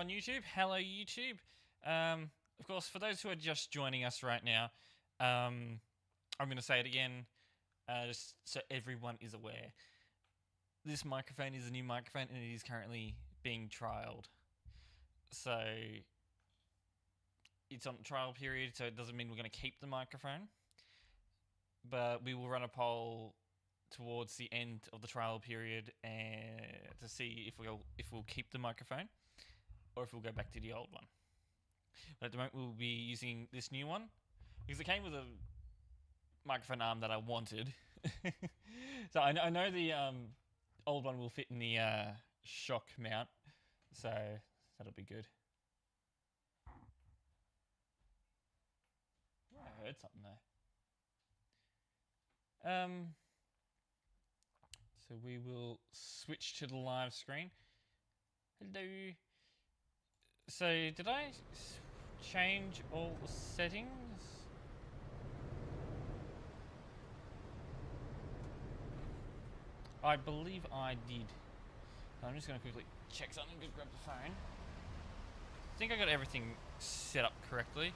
on YouTube. Hello, YouTube. Of course, for those who are just joining us right now, I'm going to say it again, just so everyone is aware. This microphone is a new microphone, and it is currently being trialed. So it's on trial period, so it doesn't mean we're going to keep the microphone, but we will run a poll towards the end of the trial period and to see if we'll keep the microphone or if we'll go back to the old one. But at the moment, we'll be using this new one because it came with a microphone arm that I wanted. So I know the old one will fit in the shock mount, so that'll be good. I heard something there. So we will switch to the live screen. Hello. So did I change all the settings? I believe I did. I'm just going to quickly check something. Just grab the phone. I think I got everything set up correctly.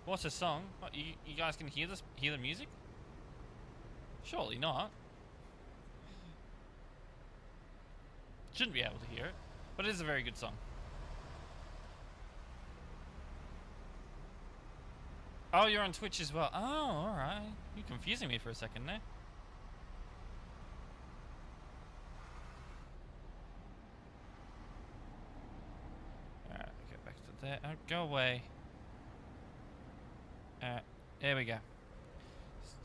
What's the song? What, you guys can hear this? Hear the music? Surely not. Shouldn't be able to hear it, but it is a very good song. Oh, you're on Twitch as well. Oh, alright. You're confusing me for a second there. Alright, go back to there. Oh, go away. Alright, there we go.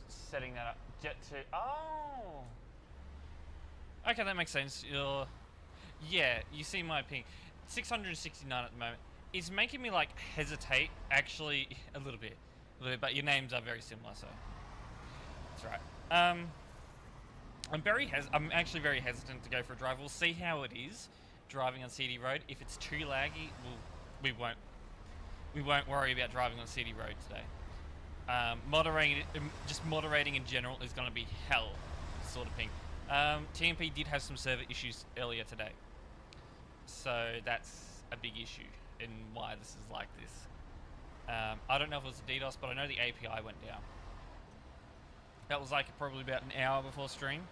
Setting that up. Jet to... Oh! Okay, that makes sense. Yeah, you see my ping. 669 at the moment. It's making me, like, hesitate, actually, a little bit. But your names are very similar, so... That's right. I'm actually very hesitant to go for a drive. We'll see how it is driving on CD road. If it's too laggy, we won't worry about driving on CD road today. Moderating in general is going to be hell, sort of thing. TMP did have some server issues earlier today, so that's a big issue in why this is like this. I don't know if it was a DDoS, but I know the API went down. That was like probably about an hour before stream.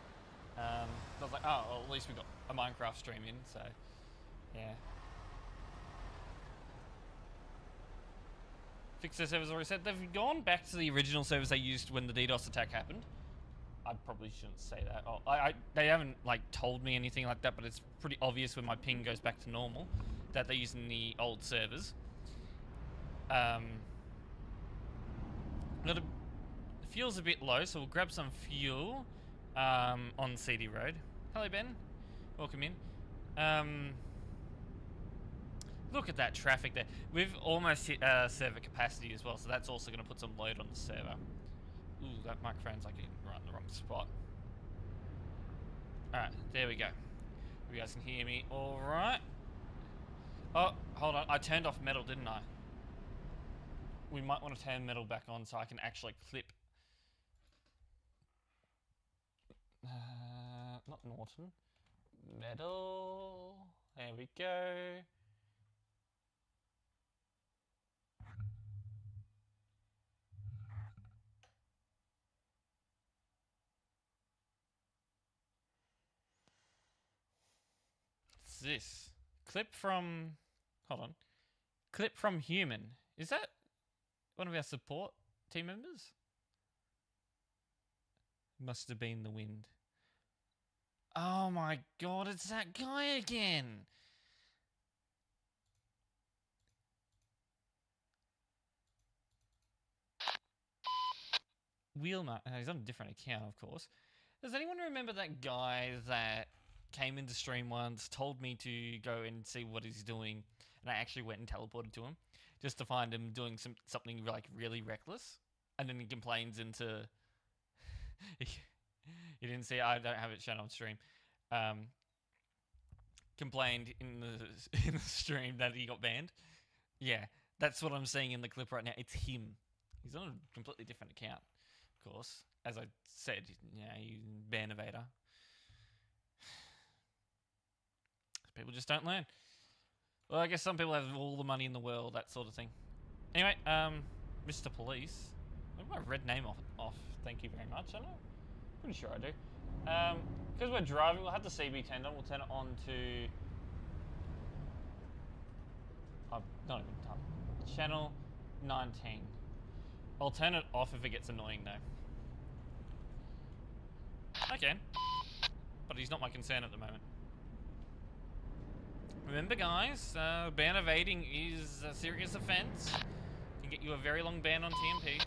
I was like, oh, well, at least we got a Minecraft stream in, so yeah. Fix their servers already said. They've gone back to the original servers they used when the DDoS attack happened. I probably shouldn't say that. Oh, they haven't like told me anything like that, but it's pretty obvious when my ping goes back to normal that they're using the old servers. Fuel's a bit low, so we'll grab some fuel on CD Road. Hello, Ben. Welcome in. Look at that traffic there. We've almost hit server capacity as well, so that's also going to put some load on the server. Ooh, that microphone's like right in the wrong spot. Alright, there we go. You guys can hear me alright. Oh, hold on. I turned off metal, didn't I? We might want to turn metal back on so I can actually clip. Not Norton. Metal. There we go. What's this? Clip from... Hold on. Clip from Human. Is that one of our support team members? Must have been the wind. Oh my god, it's that guy again! Wheelmark. He's on a different account, of course. Does anyone remember that guy that came into stream once, told me to go and see what he's doing, and I actually went and teleported to him just to find him doing something like really reckless, and then he complains into... You didn't see it? I don't have it shown on stream. Complained in the stream that he got banned. Yeah, that's what I'm seeing in the clip right now. It's him. He's on a completely different account, of course. As I said, you know, you ban evader. People just don't learn. Well, I guess some people have all the money in the world, that sort of thing. Anyway, Mr. Police. I have my red name off. Thank you very much. I know. Pretty sure I do. Because we're driving, we'll have the CB turned on. We'll turn it on to... I've not even done. Channel 19. I'll turn it off if it gets annoying though. I can. But he's not my concern at the moment. Remember guys, ban evading is a serious offence. Can get you a very long ban on TMP.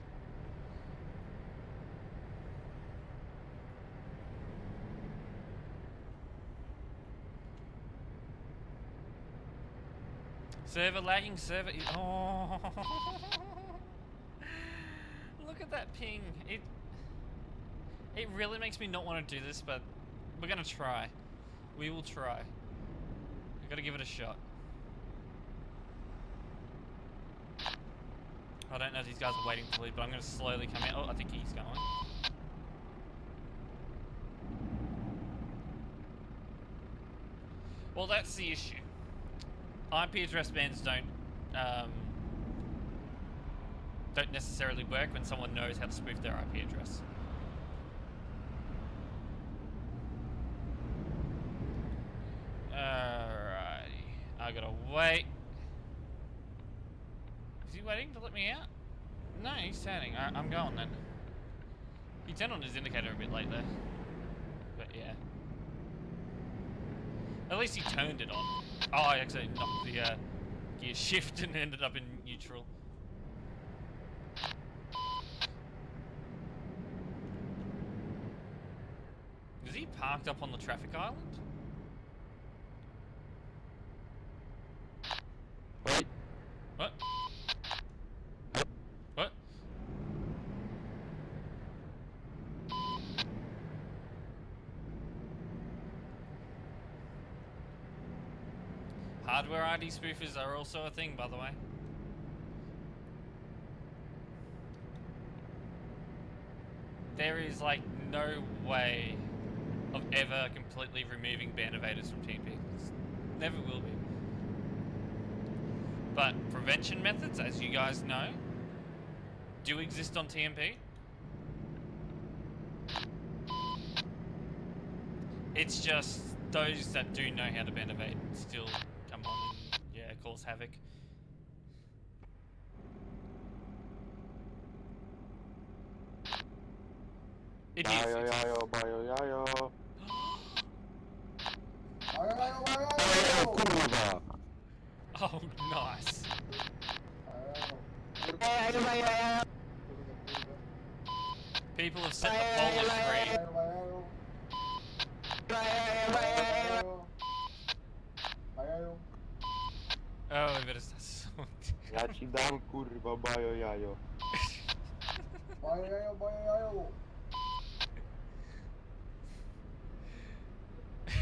Server lagging, server is... Oh. Look at that ping. It really makes me not want to do this, but we're going to try. We will try. We've got to give it a shot. I don't know if these guys are waiting to leave, but I'm going to slowly come out. Oh, I think he's going. Well, that's the issue. IP address bans don't necessarily work when someone knows how to spoof their IP address. Alrighty, I gotta wait. Is he waiting to let me out? No, he's turning. Alright, I'm going then. He turned on his indicator a bit late there, but yeah. At least he turned it on. Oh, I actually knocked the gear shift and ended up in neutral. Is he parked up on the traffic island? Wait. What? What? Hardware ID spoofers are also a thing, by the way. There is like no way of ever completely removing ban evaders from TMP. Never will be. But prevention methods, as you guys know, do exist on TMP. It's just those that do know how to ban evade still come on and, yeah, cause havoc. It is. Bajo, bajo. Oh, nice. People have set the Polish free. Oh, we better start. Ja ci dam kurwa bajo jajo.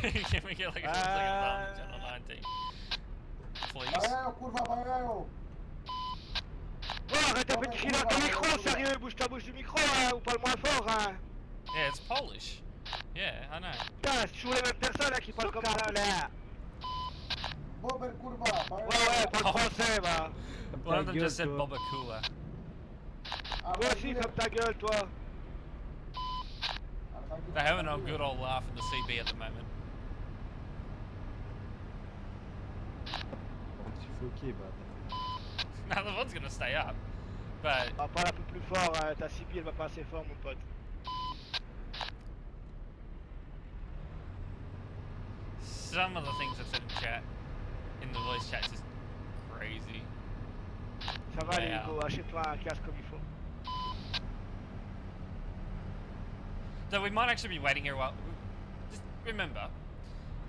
Can we get like a 10 second advantage on 19? Please? Arrête un petit filet dans ton micro, sérieux, bouge ta bouche du micro, hein, ou parle moins fort, hein. Yeah, it's Polish. Yeah, I know. Putain, c'est toujours les mêmes personnes là qui parlent comme ça, là. Ouais, parle français, va. One of them just said Bobakula. Toi aussi, ferme ta gueule, toi. They're having a good old laugh in the CB at the moment. Suffoqué, bah. Now the one's gonna stay up, but Parle un peu plus fort, hein. Ta CB elle va pas assez fort, mon pote. some of the things I've said in chat, in the voice chat, is just crazy. Ça va, Yeah. Nico, achète-toi un casque comme il faut. So we might actually be waiting here a while. Just remember,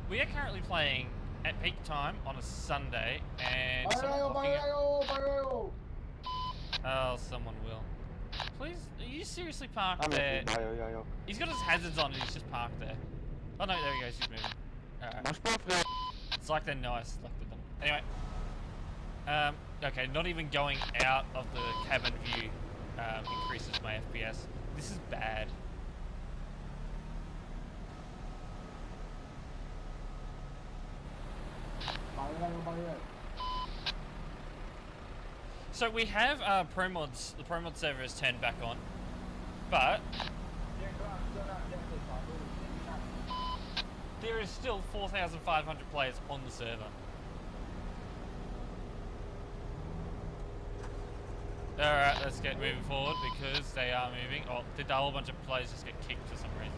we are currently playing at peak time on a Sunday, and someone walking out- Oh, someone will. Please, are you seriously parked there? Bajo jajo. He's got his hazards on and he's just parked there. Oh no, there he goes, he's moving. Alright. Masz pas frère. It's like they know I selected them. Anyway. Okay, not even going out of the cabin view increases my FPS. This is bad. So we have pro mods. The pro mod server is turned back on, but there is still 4,500 players on the server. Alright, let's get moving forward because they are moving. Oh, did a whole bunch of players just get kicked for some reason?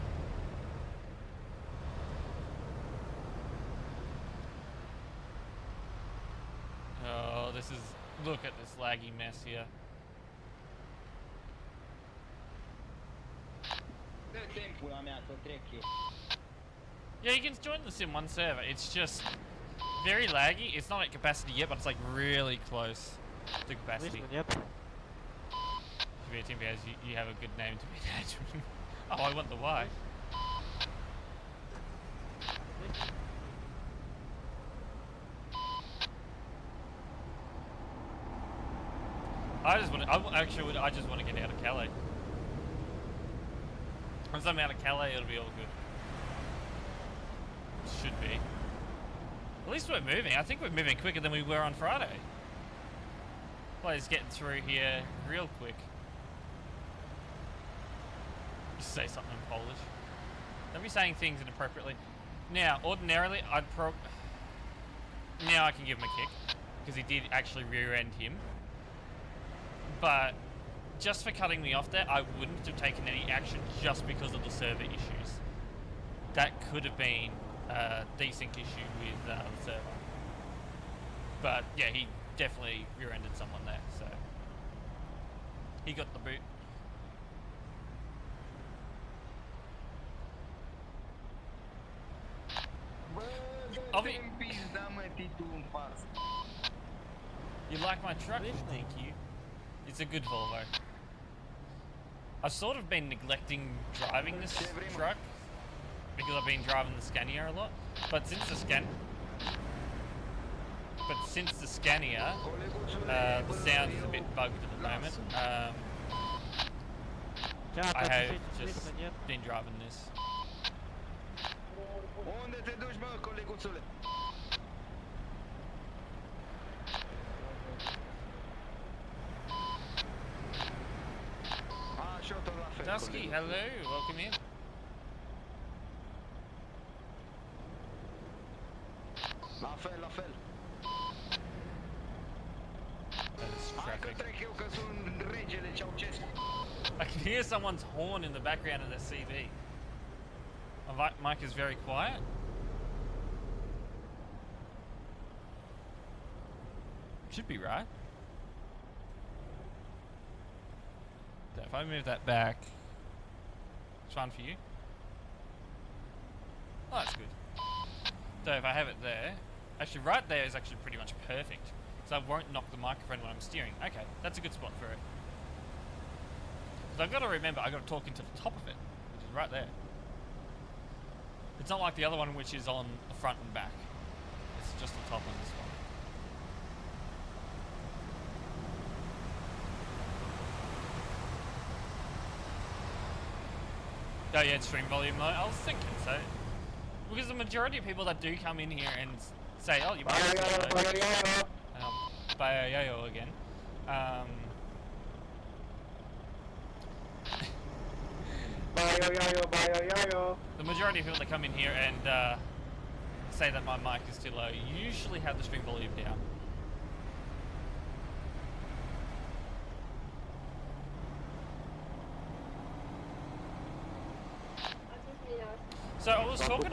Oh, this is... Look at this laggy mess here. Yeah, you can join the Sim 1 server. It's just very laggy. It's not at capacity yet, but it's like really close to capacity. Yep. To be a team players, you have a good name to be an admin. Oh, I want the Y. I just want to. I just want to get out of Calais. Once I'm out of Calais, it'll be all good. Should be. At least we're moving. I think we're moving quicker than we were on Friday. Players getting through here real quick. Just say something in Polish. Don't be saying things inappropriately. Now, ordinarily, now I can give him a kick because he did actually rear-end him. But just for cutting me off there, I wouldn't have taken any action just because of the server issues. That could have been a decent issue with the server. But yeah, he definitely rear-ended someone there, so he got the boot. You like my truck? Thank you. It's a good Volvo. I've sort of been neglecting driving this truck because I've been driving the Scania a lot. But since the Scania, the sound is a bit bugged at the moment. I have just been driving this. Dusky, hello, welcome in. Traffic. I can hear someone's horn in the background of their CV. My mic is very quiet. Should be right. So if I move that back, it's fine for you. Oh, that's good. So if I have it there, actually right there is actually pretty much perfect. So I won't knock the microphone when I'm steering. Okay, that's a good spot for it. Because I've got to remember, I've got to talk into the top of it, which is right there. It's not like the other one which is on the front and back. It's just the top on this one. Oh yeah, it's stream volume though. I was thinking so. Because the majority of people that do come in here and say, oh, you might Bayo again. The majority of people that come in here and say that my mic is too low usually have the stream volume down. So I was talking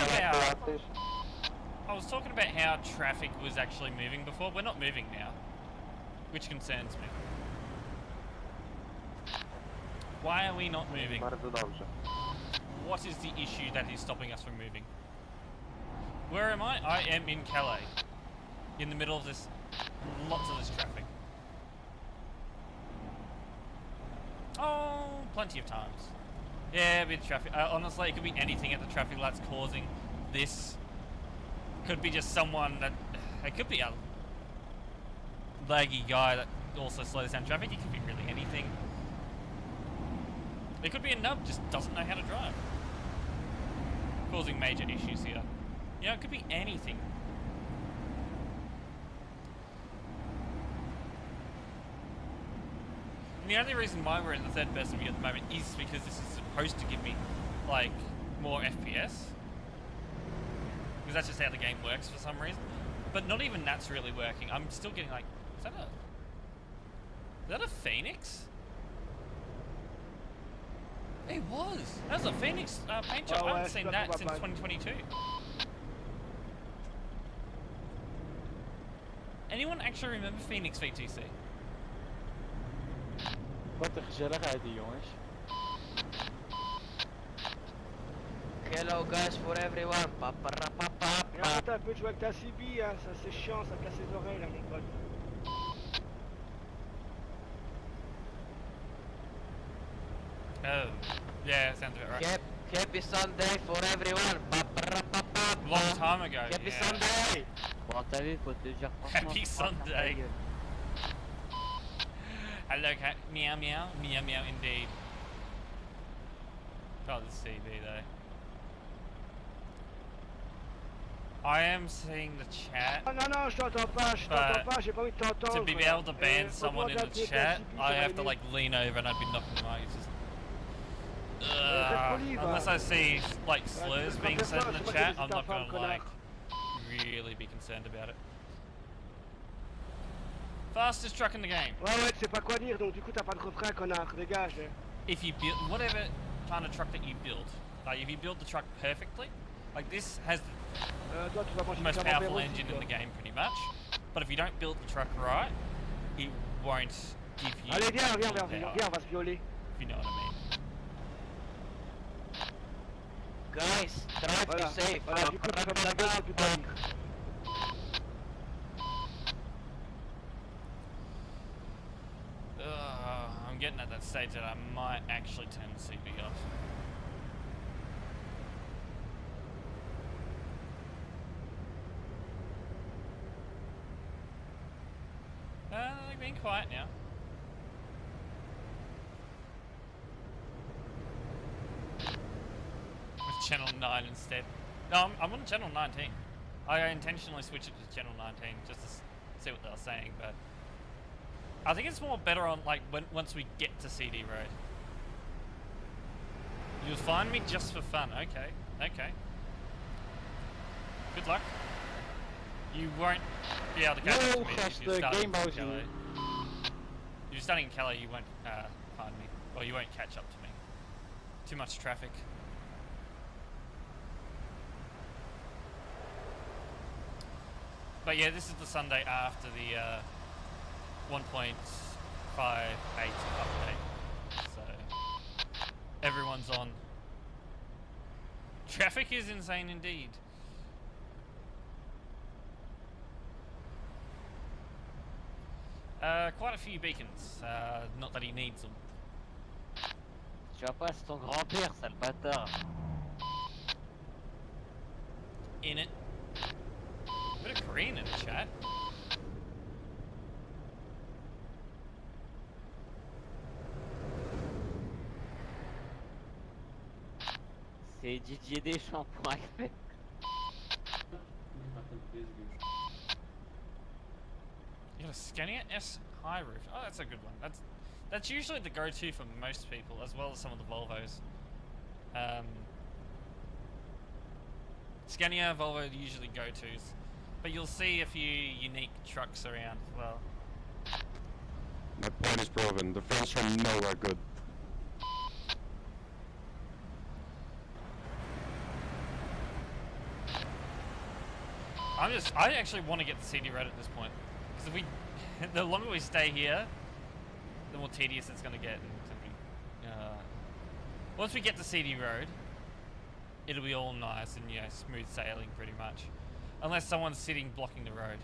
about how traffic was actually moving before. We're not moving now, which concerns me. Why are we not moving? What is the issue that is stopping us from moving? Where am I? I am in Calais, in the middle of this, lots of this traffic. Oh, plenty of times. Yeah, a bit of traffic. Honestly, it could be anything at the traffic lights causing this. Could be just someone that... It could be a laggy guy that also slows down traffic. It could be really anything. It could be a nub just doesn't know how to drive, causing major issues here. Yeah, it could be anything. the only reason why we're in the third person view at the moment is because this is supposed to give me, like, more FPS. Because that's just how the game works for some reason. But not even that's really working. I'm still getting, like, is that a Phoenix? It was. That was a Phoenix paint job. I haven't seen that since 2022. Anyone actually remember Phoenix VTC? Wat een gezelligheid, jongens. Hello guys for everyone. Arrête un peu de jouer avec ta CB, hein. Ça c'est chiant, ça casse les oreilles là mon pote. Oh, yeah, sounds about right. Happy Sunday for everyone. Long time ago. Happy Yeah. Sunday. Bon, t'as vu, faut te dire franchement. Happy Sunday. Hello, cat. Meow, meow, meow, meow. Indeed. Oh, the CV though. I am seeing the chat. Non, non, je t'entends pas, j'ai pas envie de t'entendre. To be able to ban someone in the chat, I have to like lean over and I'd be knocking them out. It's just, unless I see like slurs being said in the chat, I'm not gonna like really be concerned about it. Fastest truck in the game. Ouais, ouais, tu sais pas quoi dire, donc du coup t'as pas de refrain, connard, dégage. If you build whatever kind of truck that you build, like if you build the truck perfectly, like this has Toi, tu vas manger the most du powerful camembert engine aussi, in the game pretty much. But if you don't build the truck right, it won't give you Allez, viens, viens, full viens, power, viens, on va se violer. if you know what I mean. Guys, drive to safe. Voilà, du coup, tu fermes ta gueule, tu peux pas dire. I'm getting at that stage that I might actually turn the CB off. They're being quiet now. With channel 9 instead. No, I'm on channel 19. I intentionally switched it to channel 19 just to see what they were saying, but I think it's more better on like once we get to CD Road. You'll find me just for fun. Okay, okay. Good luck. You won't be able to catch up to me if you're starting in Calais. If you're starting in Calais, you won't find me. Or you won't catch up to me. Too much traffic. But yeah, this is the Sunday after the 1.58 update. So everyone's on. Traffic is insane indeed. Quite a few beacons. Not that he needs them. Tu vas pas, c'est ton grand-père, sale bâtard. In it. A bit of Korean in the chat. C'est Didier Deschamps.fr. You got a Scania S high roof. Oh, that's a good one. That's usually the go-to for most people, as well as some of the Volvos. Scania, Volvo are usually go-tos, but you'll see a few unique trucks around as well. My point is proven. The friends from No are good. I actually want to get the CD Road at this point, because if we, the longer we stay here, the more tedious it's going to get. Once we get to CD Road, it'll be all nice and smooth sailing pretty much, unless someone's sitting blocking the road.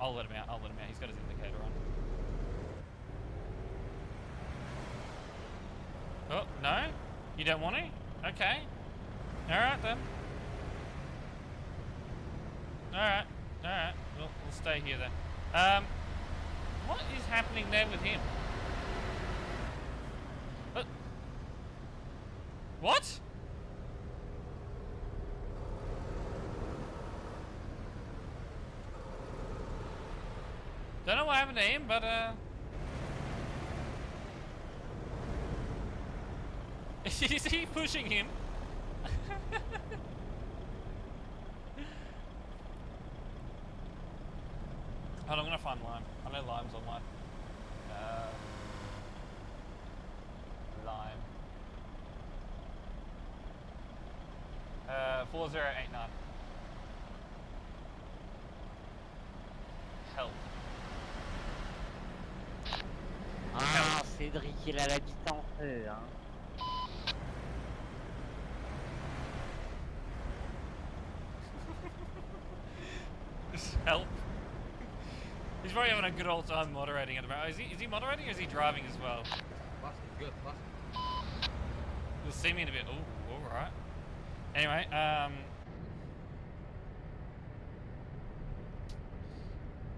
I'll let him out. He's got his indicator on. Oh no, you don't want to? Okay. All right then. Alright, we'll stay here then. What is happening there with him? What? Don't know what happened to him, but Is he pushing him? Hold on, I'm gonna find Lime. I know Lime's online. Lime. 4089. Help. Ah, Cédric, il a la bite en feu, hein. Help. He's probably having a good old time moderating at the moment. Is he moderating or is he driving as well? Good, You'll see me in a bit. Oh, alright. Anyway,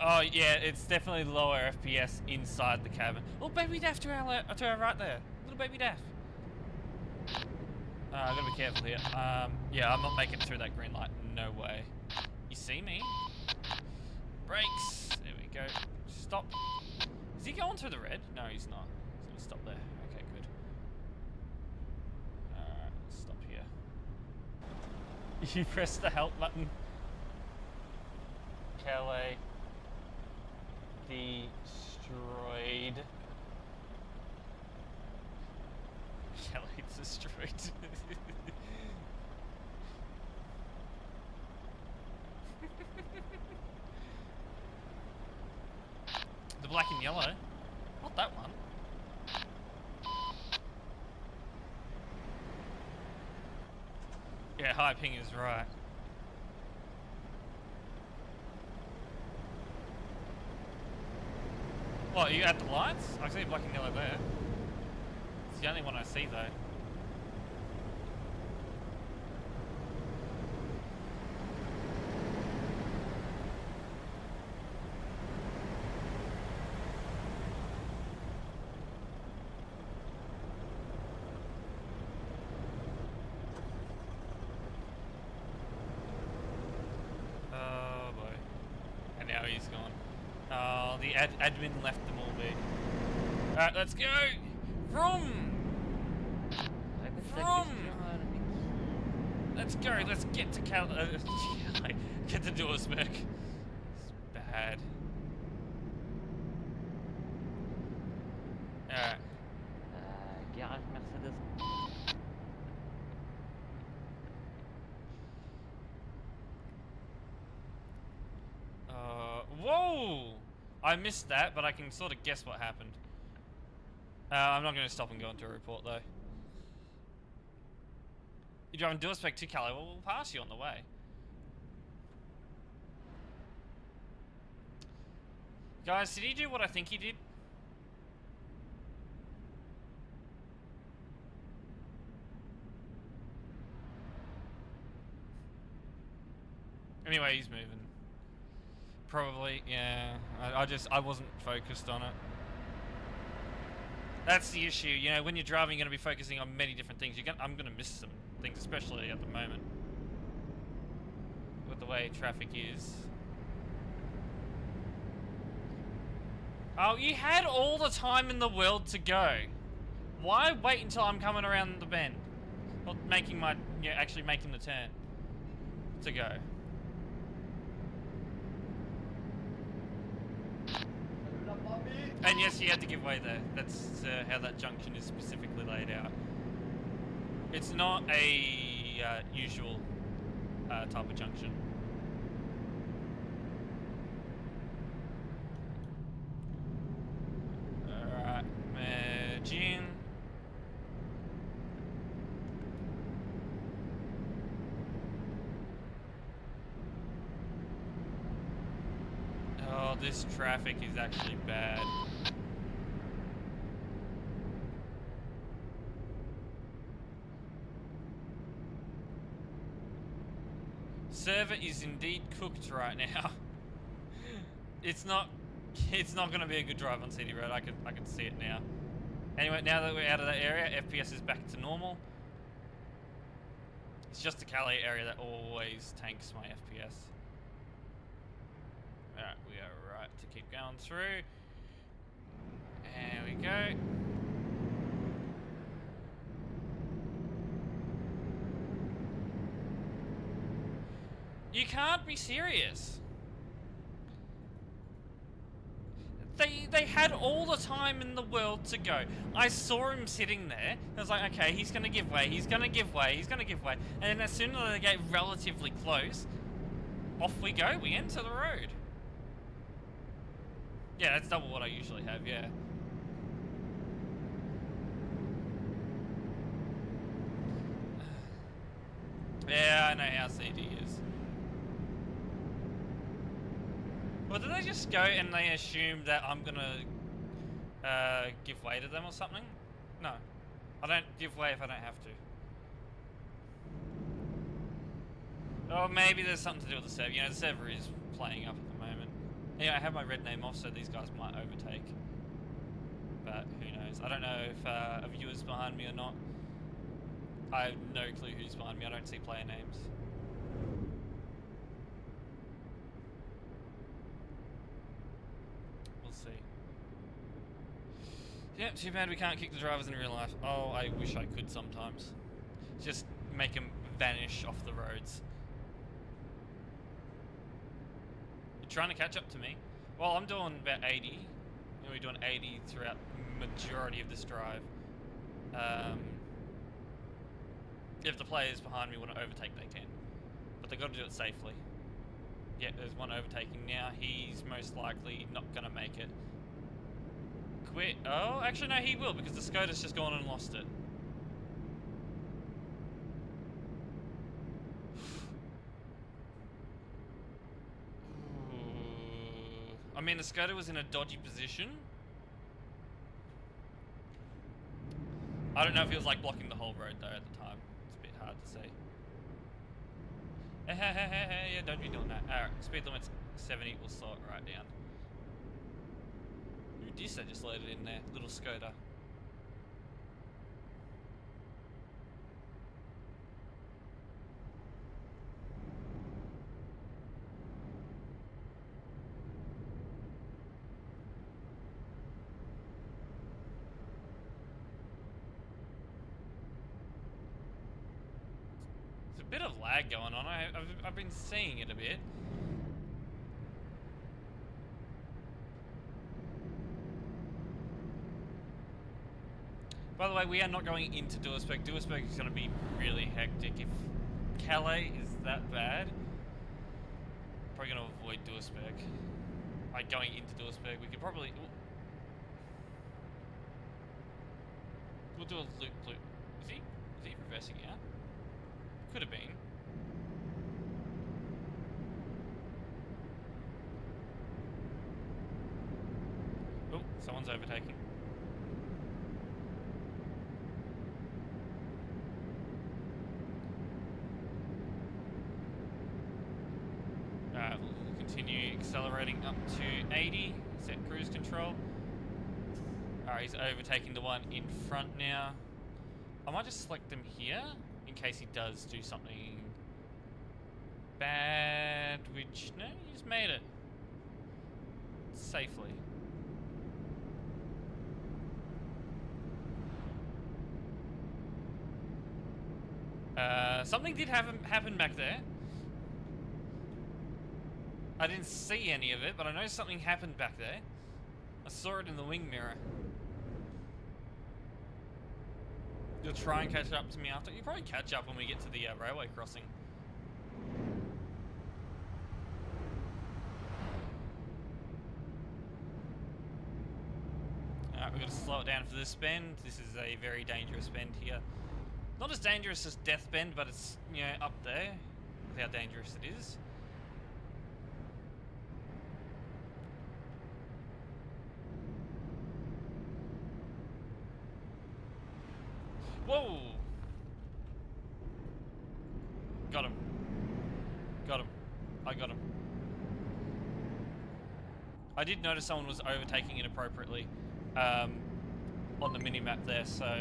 oh yeah, it's definitely lower FPS inside the cabin. Oh, baby Daff to our right there. Little baby Daff. I gotta be careful here. Yeah, I'm not making it through that green light. No way. You see me? Brakes. There we go. Stop. Is he going through the red? No, he's not. He's gonna stop there. Okay, good. Alright, stop here. You press the help button. Calais destroyed. Calais destroyed. The black and yellow? Not that one. Yeah, high ping is right. What, are you at the lights? I see black and yellow there. It's the only one I see though. Oh boy. And now he's gone. Oh, the admin left them all be. Alright, let's go! Vroom! Vroom! Let's go, let's get to get to Duisburg. It's bad. Alright. Garage Mercedes. Whoa! I missed that, but I can sort of guess what happened. I'm not going to stop and go into a report, though. You're driving Duisburg to Calais. Well, we'll pass you on the way. Guys, did he do what I think he did? Anyway, he's moving. Probably, yeah. I wasn't focused on it. That's the issue, you know, when you're driving, you're going to be focusing on many different things. I'm going to miss some things, especially at the moment. With the way traffic is. Oh, you had all the time in the world to go. Why wait until I'm coming around the bend? Or making my, yeah, actually making the turn to go. And yes, you had to give way there. That's how that junction is specifically laid out. It's not a usual type of junction. Alright, June. Oh, this traffic is actually bad. Server is indeed cooked right now. It's not going to be a good drive on City Road. I can see it now. Anyway, now that we're out of that area, FPS is back to normal. It's just the Calais area that always tanks my FPS. Alright, we are right to keep going through. There we go. You can't be serious. They had all the time in the world to go. I saw him sitting there. I was like, okay, he's going to give way. He's going to give way. He's going to give way. And then as soon as they get relatively close, off we go. We enter the road. Yeah, that's double what I usually have, yeah. Yeah, I know how CD is. Well, did they just go and they assume that I'm gonna give way to them or something? No. I don't give way if I don't have to. Or maybe there's something to do with the server. You know, the server is playing up at the moment. Yeah, I have my red name off so these guys might overtake. But who knows? I don't know if a viewer's behind me or not. I have no clue who's behind me. I don't see player names. We'll see. Yeah, too bad we can't kick the drivers in real life. Oh, I wish I could sometimes. Just make them vanish off the roads. You're trying to catch up to me? Well, I'm doing about 80. And we're doing 80 throughout the majority of this drive. If the players behind me want to overtake, they can. But they've got to do it safely. Yeah, there's one overtaking now. He's most likely not going to make it. Quit. Oh, actually, no, he will, because the Skoda's just gone and lost it. I mean, the Skoda was in a dodgy position. I don't know if he was, like, blocking the whole road, though, at the time. Hard to say. Yeah, don't be doing that. Alright, speed limit's 70, we'll slow it right down. Who did that just loaded in there? Little Skoda. Bit of lag going on. I've been seeing it a bit. By the way, we are not going into Duisburg. Duisburg is going to be really hectic. If Calais is that bad, probably going to avoid Duisburg. Like going into Duisburg, we could probably. We'll do a loop. Is he reversing out? Could have been. Oh, someone's overtaking. We'll continue accelerating up to 80. Set cruise control. Alright, he's overtaking the one in front now. I might just select him here. In case he does do something bad, which, no, he's made it safely. Something did happen back there. I didn't see any of it, but I know something happened back there. I saw it in the wing mirror. You'll try and catch up to me after. You'll probably catch up when we get to the railway crossing. Alright, we've got to slow it down for this bend. This is a very dangerous bend here. Not as dangerous as Death Bend, but it's, you know, up there with how dangerous it is. Whoa! Got him. Got him. I got him. I did notice someone was overtaking inappropriately on the mini-map there, so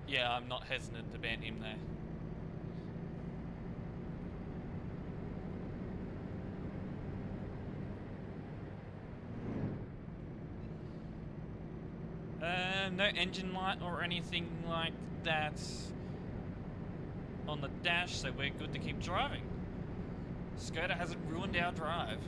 yeah, I'm not hesitant to ban him there. No engine light or anything like that on the dash, so we're good to keep driving. Skoda hasn't ruined our drive.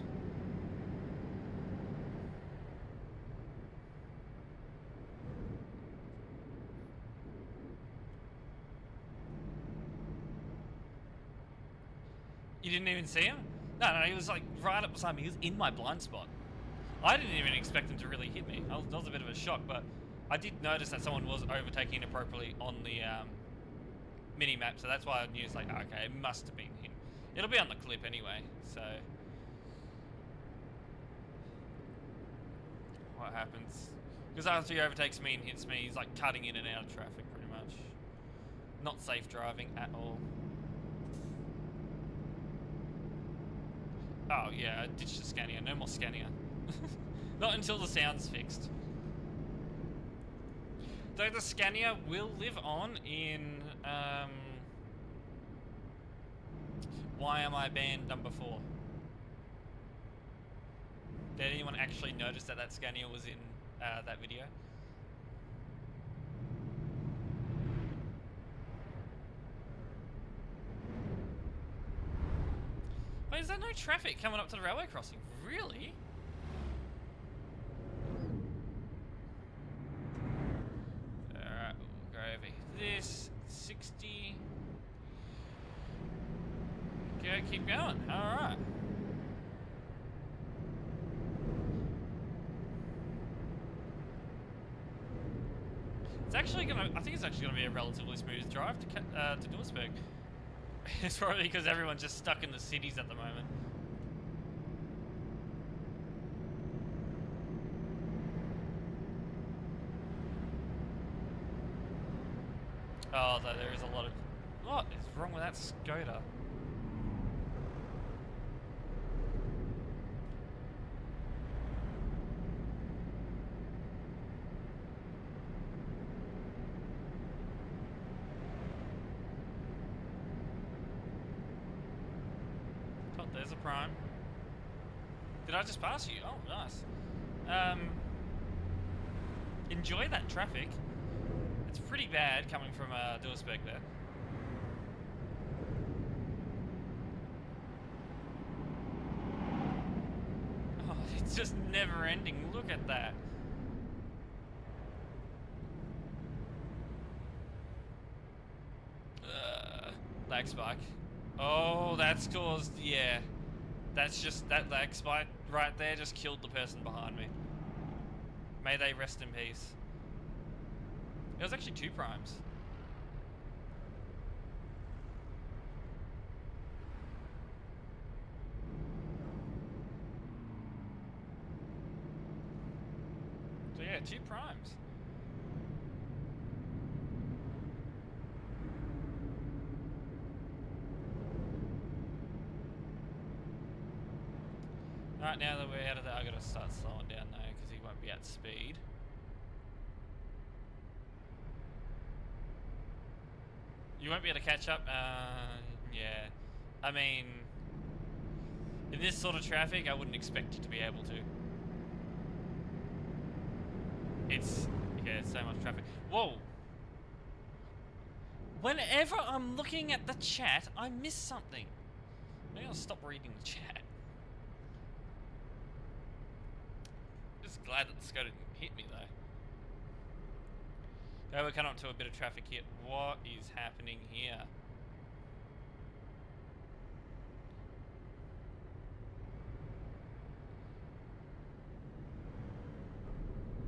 You didn't even see him? No, he was like right up beside me. He was in my blind spot. I didn't even expect him to really hit me. That was a bit of a shock, but I did notice that someone was overtaking inappropriately on the mini-map, so that's why I knew it's like, okay, it must have been him. It'll be on the clip anyway, so... What happens? Because after he overtakes me and hits me, he's like cutting in and out of traffic pretty much. Not safe driving at all. Oh yeah, I ditched the Scania. No more Scania. Not until the sound's fixed. Though the Scania will live on in Why Am I Banned number 4. Did anyone actually notice that that Scania was in that video? Wait, is there no traffic coming up to the railway crossing? Really? Alright, we'll go over this. 60. Okay, keep going. Alright. It's actually gonna, I think it's actually gonna be a relatively smooth drive to Duisburg. It's probably because everyone's just stuck in the cities at the moment. Oh, though there is a lot of... What is wrong with that Skoda? Oh, there's a prime. Did I just pass you? Oh, nice. Enjoy that traffic. It's pretty bad coming from Duisburg there. Oh, it's just never ending. Look at that. Lag spike. Oh, that's caused, yeah. That's just, that lag spike right there just killed the person behind me. May they rest in peace. It was actually 2 primes. So yeah, 2 primes. Alright, now that we're out of that, I gotta start slowing down though, because he won't be at speed. You won't be able to catch up? Yeah. I mean, in this sort of traffic, I wouldn't expect you to be able to. It's, yeah, so much traffic. Whoa! Whenever I'm looking at the chat, I miss something. Maybe I'll stop reading the chat. Just glad that the Skoda didn't hit me though. Okay, we're coming up to a bit of traffic here. What is happening here?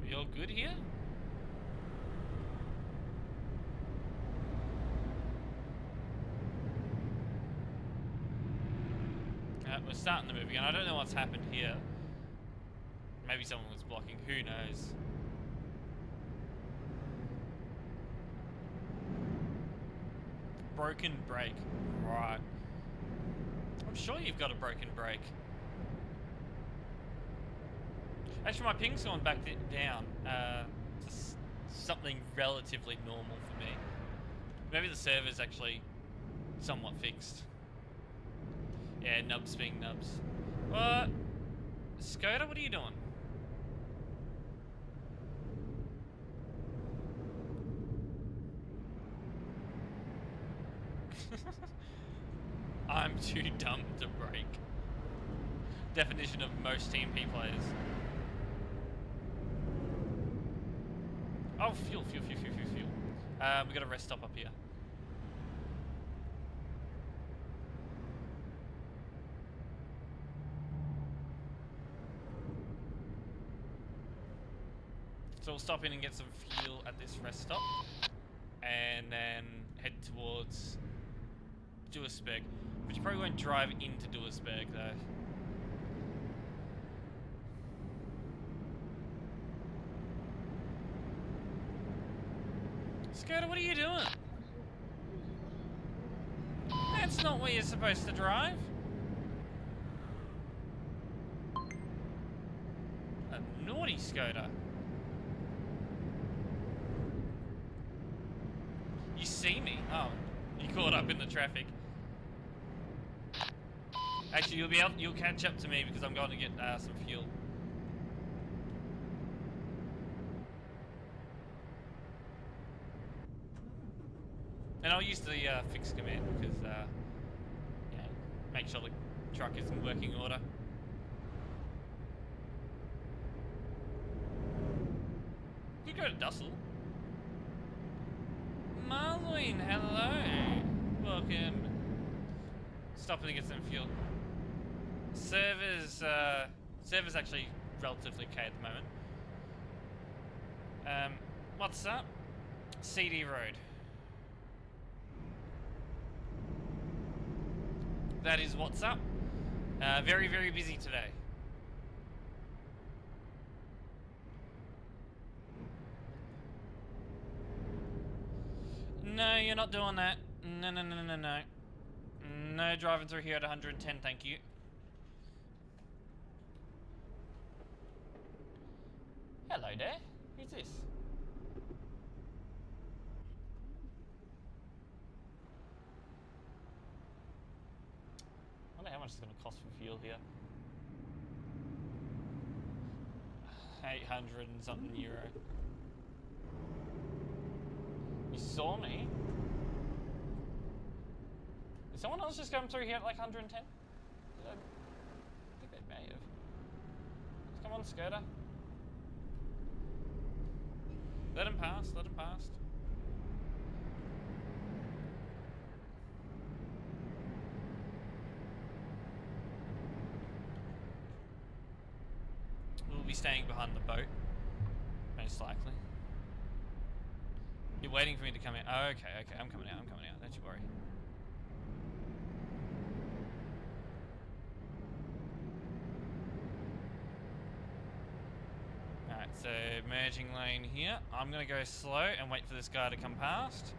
We all good here? We're starting the move again. I don't know what's happened here. Maybe someone was blocking. Who knows? Broken brake. Right. I'm sure you've got a broken brake. Actually, my ping's gone back down. Just something relatively normal for me. Maybe the server's actually somewhat fixed. Yeah, nubs being nubs. What? Skoda, what are you doing? I'm too dumb to brake. definition of most TMP players. Oh, fuel. We got a rest stop up here. So we'll stop in and get some fuel at this rest stop, and then head towards Duisburg. But you probably won't drive into Duisburg though. Scooter, what are you doing? That's not where you're supposed to drive. A naughty Skoda. You see me? Oh, you caught up in the traffic. Actually, you'll catch up to me because I'm going to get some fuel. And I'll use the fix command because, you know, make sure the truck is in working order. You go to Dussel. Marlene, hello. Welcome. Stopping to get some fuel. Server's actually relatively okay at the moment. What's up? CD Road. That is what's up. Very, very busy today. No, you're not doing that. No. No driving through here at 110, thank you. Hello there. Who's this? I wonder how much it's going to cost for fuel here. 800 and something euro. You saw me? Is someone else just going through here at like 110? I think they may have. Come on, Skoda. Let him pass, let him pass. We'll be staying behind the boat, most likely. You're waiting for me to come out. Oh, okay, I'm coming out, don't you worry. Alright, so merging lane here. I'm gonna go slow and wait for this guy to come past.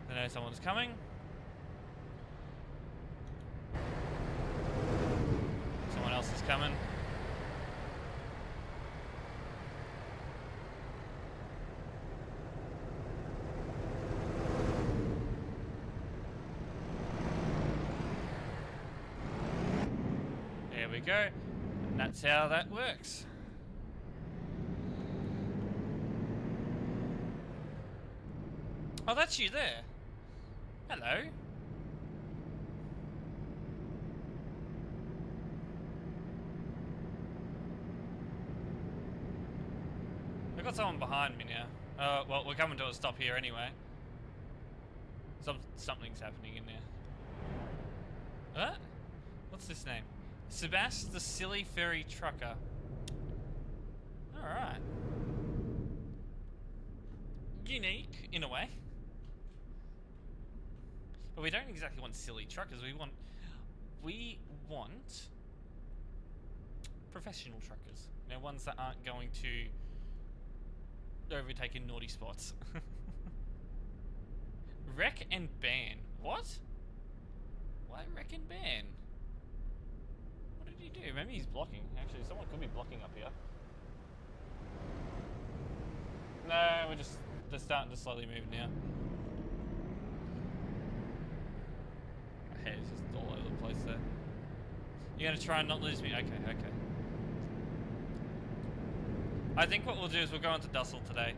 I know someone's coming. Someone else is coming. There we go. And that's how that works. Oh, that's you there. Hello. I've got someone behind me now. Well, we're coming to a stop here anyway. Something's happening in there. What? What's this name? Sebast the Silly Ferry Trucker. Alright. Unique, in a way. But we don't exactly want silly truckers, we want professional truckers. You know, ones that aren't going to overtake in naughty spots. Wreck and ban. What? Why wreck and ban? What did he do? Maybe he's blocking. Actually, someone could be blocking up here. No, they're starting to slowly move now. My head's just all over the place there. You're gonna try and not lose me? Okay. I think what we'll do is we'll go into Dussel today.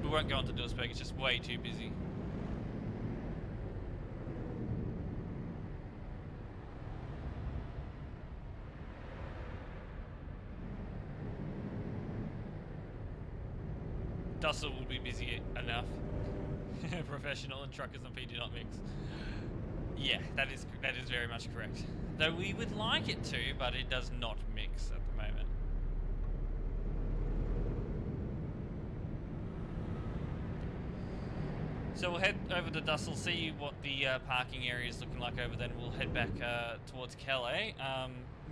We won't go into Duisburg, it's just way too busy. Dussel would be busy enough. Professional and TruckersMP do not mix. Yeah, that is very much correct. Though we would like it to, but it does not mix at the moment. So we'll head over to Dussel, see what the parking area is looking like over there, and we'll head back towards Calais.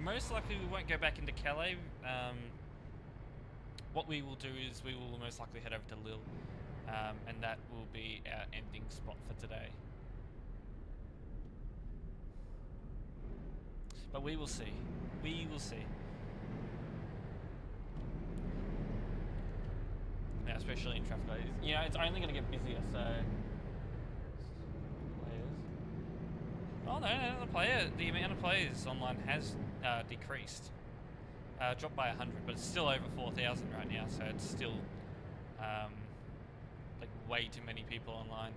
Most likely we won't go back into Calais. What we will do is we will most likely head over to Lille, and that will be our ending spot for today. But we will see. We will see. Yeah, especially in traffic lights. You know, it's only going to get busier, so... Oh no, the amount of players online has decreased. Dropped by 100, but it's still over 4,000 right now, so it's still like way too many people online.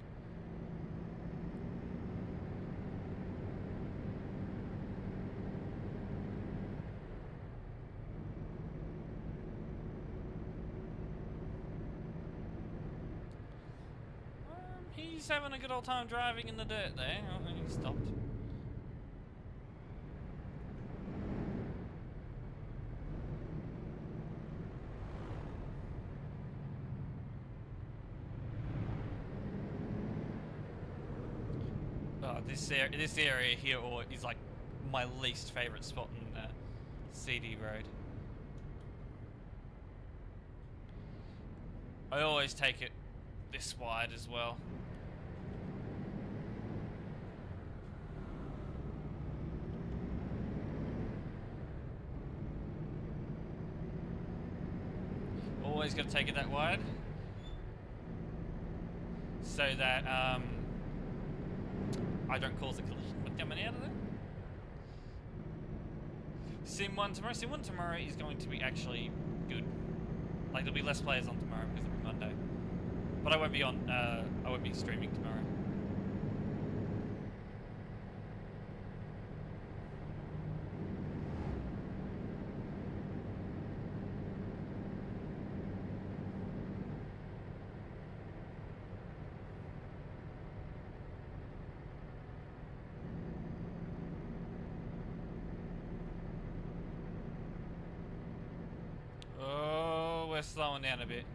He's having a good old time driving in the dirt there. Oh, and he stopped. Oh, this area here is like my least favorite spot in CD Road. I always take it this wide as well. Always got to take it that wide, so that I don't cause a collision coming out of there. Sim 1 tomorrow is going to be actually good. Like, there'll be less players on tomorrow because it'll be Monday. But I won't be on, I won't be streaming tomorrow. We're slowing down a bit.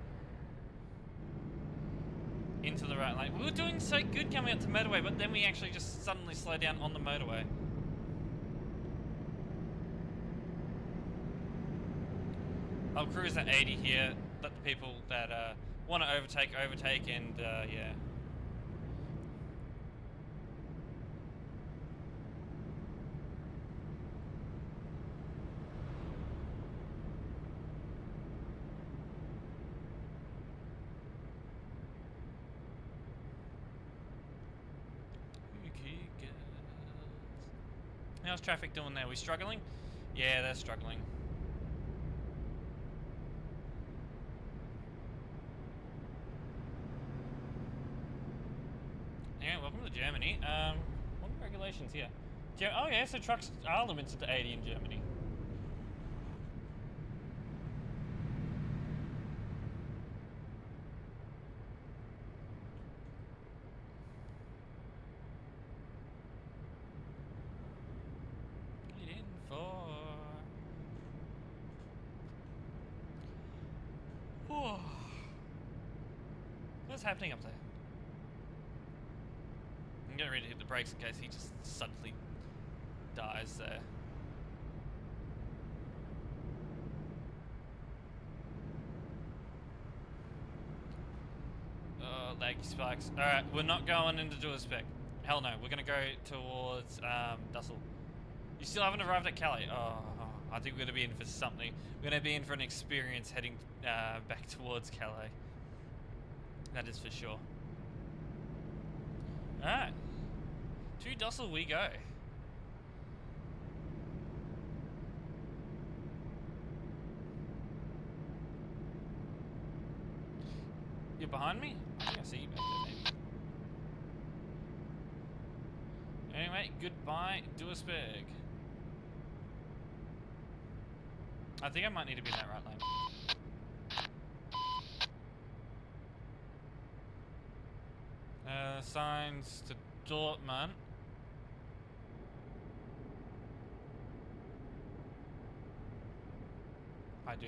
Into the right lane. We were doing so good coming up to motorway, but then we actually just suddenly slow down on the motorway. I'll cruise at 80 here, let the people that want to overtake, and yeah. How's traffic doing there? We struggling? Yeah, they're struggling. Yeah, welcome to Germany. What are the regulations here? Oh yeah, so trucks are limited to 80 in Germany. What's happening up there? I'm getting ready to hit the brakes in case he just suddenly dies there. Oh, laggy spikes. Alright, we're not going into Duisburg. Hell no, we're gonna go towards Dussel. You still haven't arrived at Calais? Oh, I think we're gonna be in for something. We're gonna be in for an experience heading back towards Calais. That is for sure. Alright. To Dussel we go. You're behind me? I think I see you back there, maybe. Anyway, goodbye, Duisburg. I think I might need to be in that right lane. signs to Dortmund. I do.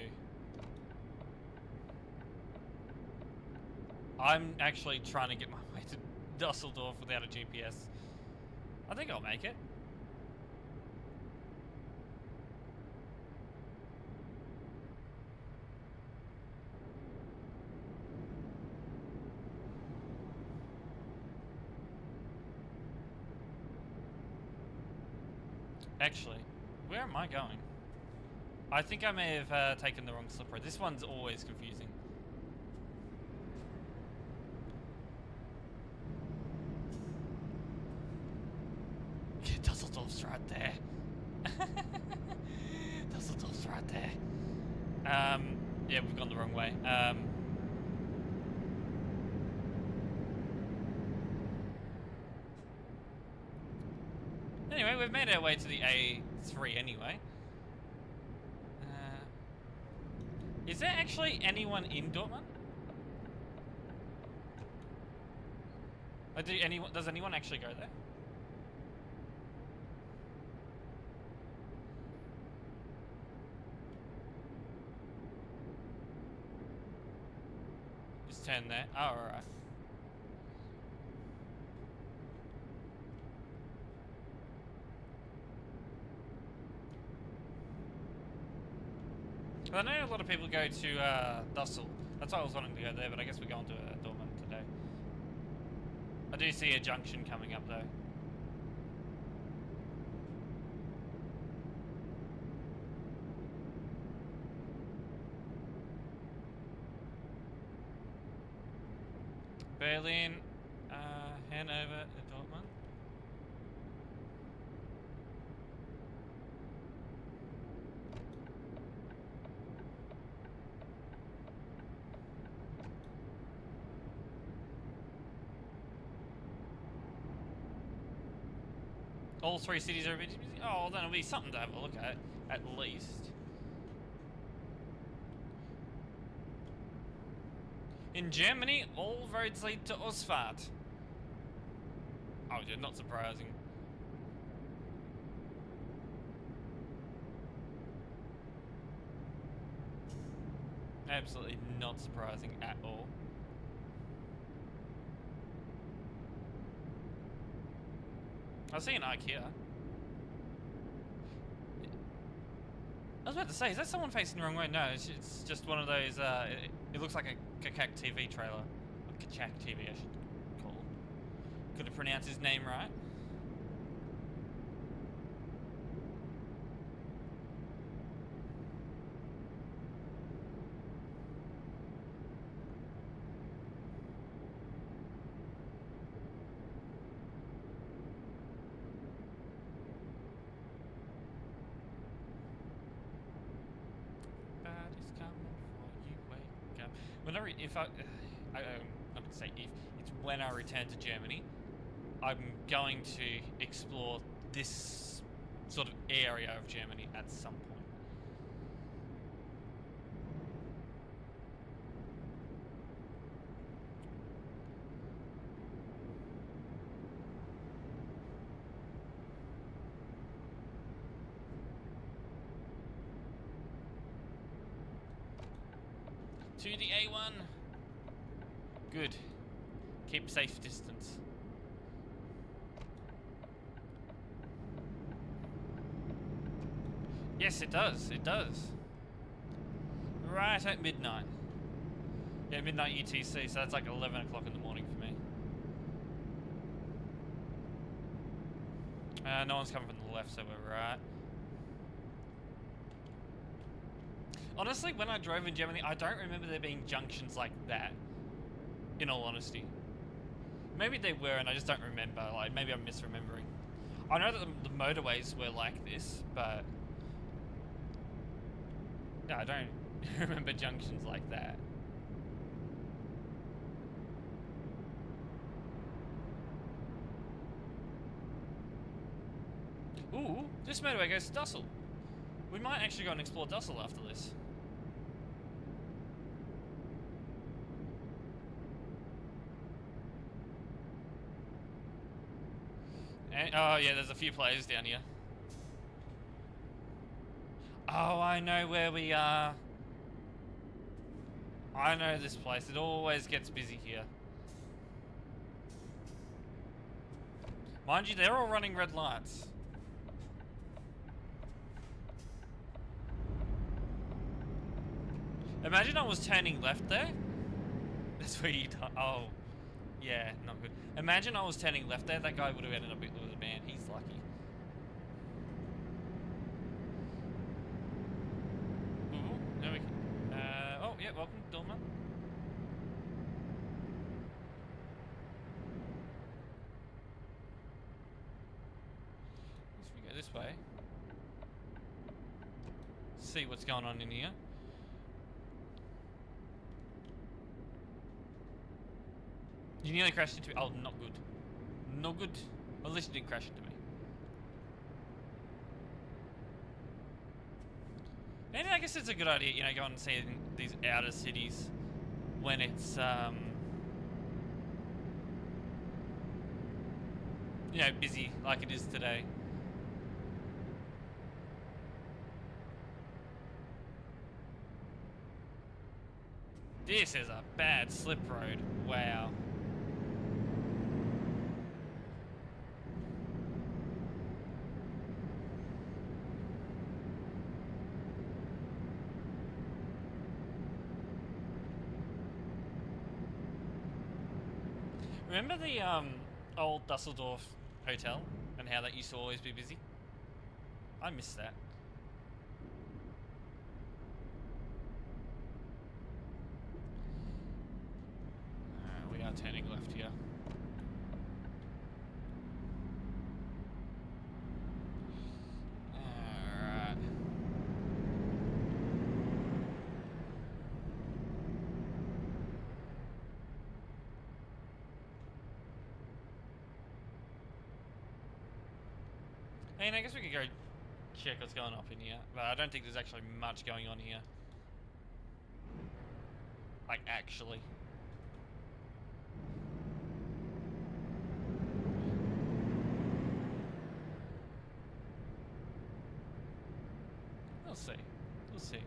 I'm actually trying to get my way to Dusseldorf without a GPS. I think I'll make it. Actually, where am I going? I think I may have taken the wrong slip road. This one's always confusing. Yeah, Dusseldorf's right there. Dusseldorf's right there. Yeah, we've gone the wrong way. Anyway, we've made our way to the A3 anyway. Is there actually anyone in Dortmund? Like, does anyone actually go there? Just turn there. Oh, alright. I know a lot of people go to Dussel. That's why I was wanting to go there, but I guess we're going to Dortmund today. I do see a junction coming up though. Berlin, Hanover, Dortmund. All three cities are a bit busy. Oh, well, then it'll be something to have a look at least. In Germany, all roads lead to Ausfahrt. Oh, yeah, not surprising. Absolutely not surprising at all. I see an IKEA. I was about to say, is that someone facing the wrong way? No, it's just one of those, it looks like a Kakak TV trailer. Or Kachak TV, I should call it. Could have pronounced his name right. Whenever, if I would say if, it's when I return to Germany, I'm going to explore this sort of area of Germany at some point. To the A1. Good. Keep safe distance. Yes, it does. It does. Right at midnight. Yeah, midnight UTC, so that's like 11 o'clock in the morning for me. No one's coming from the left, so we're right. Honestly, when I drove in Germany, I don't remember there being junctions like that, in all honesty. Maybe they were and I just don't remember, like maybe I'm misremembering. I know that the motorways were like this, but yeah, I don't remember junctions like that. Ooh, this motorway goes to Dussel. We might actually go and explore Dussel after this. And, oh yeah, there's a few players down here. Oh, I know where we are. I know this place. It always gets busy here. Mind you, they're all running red lights. Imagine I was turning left there. That's where you die. Oh, yeah, not good. Imagine I was turning left there. That guy would have ended up with a ban. He's lucky. Ooh, there we go. Oh, yeah, welcome, Dorma. Let's go this way. See what's going on in here. You nearly crashed into me. Oh, not good. Not good. At least you didn't crash into me. And I guess it's a good idea, you know, go and see these outer cities when it's, you know, busy like it is today. This is a bad slip road. Wow. Remember the old Dusseldorf hotel and how that used to always be busy? I miss that. We are turning left here. Alright. And I guess we could go check what's going up in here, but I don't think there's actually much going on here. Like, actually. We'll see. We'll see.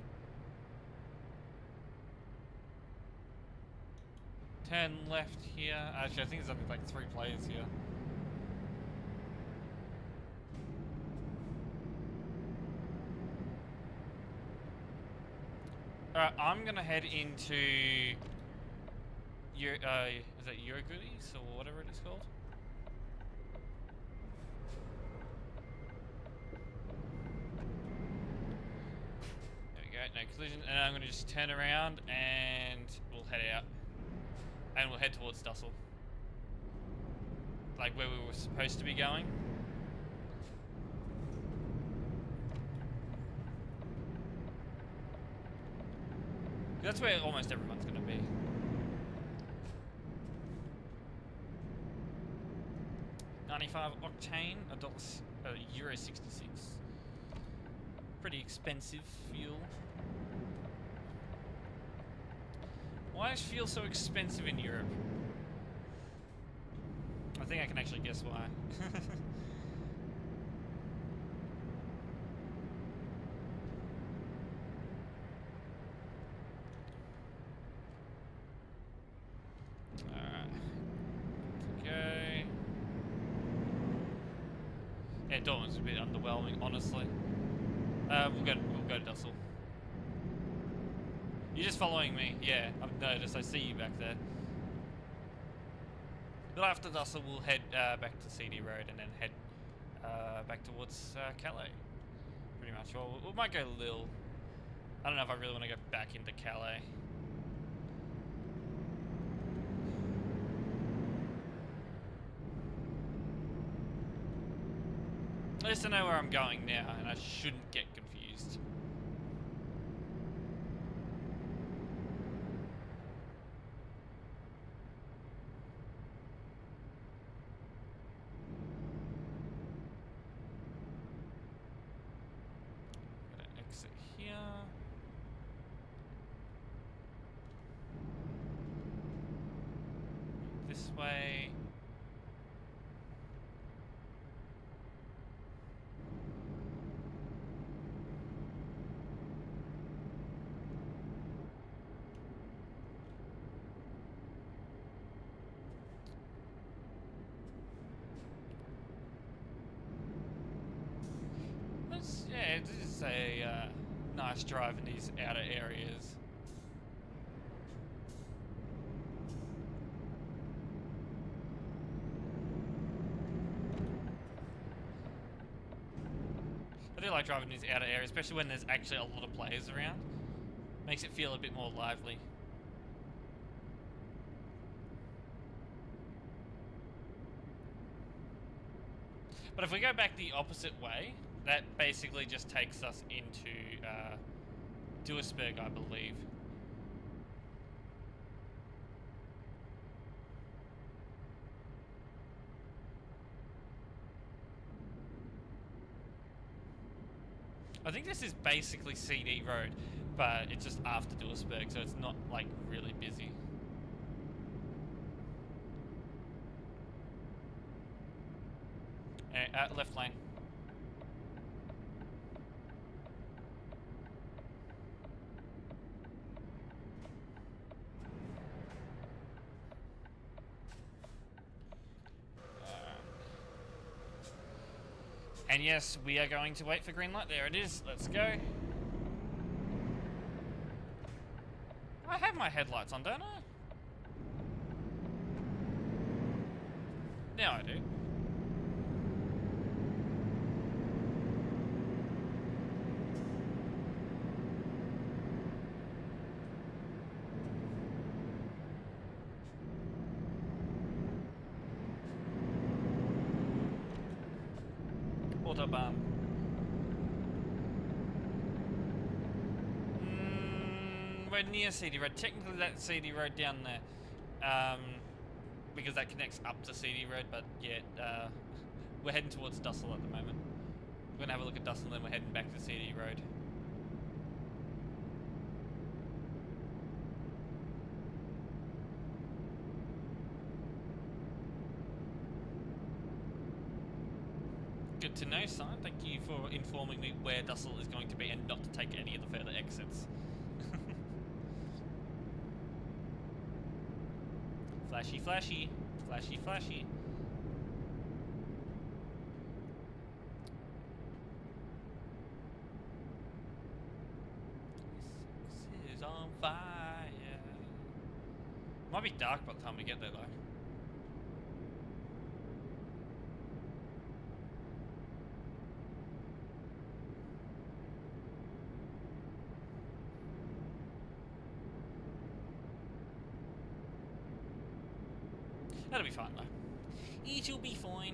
Turn left here. Actually, I think there's only like 3 players here. Alright, I'm gonna head into is that Eurogoodies or whatever it is called? There we go, no collision, and I'm gonna just turn around and we'll head out. And we'll head towards Dussel. Like where we were supposed to be going. That's where almost everyone's going to be. $95 octane, Euro 66. Pretty expensive fuel. Why is fuel so expensive in Europe? I think I can actually guess why. Yeah, Dortmund's a bit underwhelming, honestly. We'll go to Dussel. You're just following me. Yeah, I've noticed. I see you back there. But after Dussel, we'll head back to CD Road and then head back towards Calais. Pretty much. Well, we might go Lille. I don't know if I really want to go back into Calais. At least I know where I'm going now, and I shouldn't get confused. Gotta exit here. This way. It's a nice drive in these outer areas. I do like driving in these outer areas, especially when there's actually a lot of players around. Makes it feel a bit more lively. But if we go back the opposite way, that basically just takes us into Duisburg, I believe. I think this is basically CD Road, but it's just after Duisburg, so it's not like really busy. Left lane. And yes, we are going to wait for green light. There it is. Let's go. I have my headlights on, don't I? Now I do. Autobahn. We're near CD Road. Technically that's CD Road down there. Because that connects up to CD Road, but yeah, we're heading towards Dussel at the moment. We're gonna have a look at Dussel and then we're heading back to CD Road. Good to know, son. Thank you for informing me where Dussel is going to be and not to take any of the further exits. Flashy, flashy. Flashy, flashy. This is on fire. Might be dark by the time we get there, though. That'll be fine though. It'll be fine.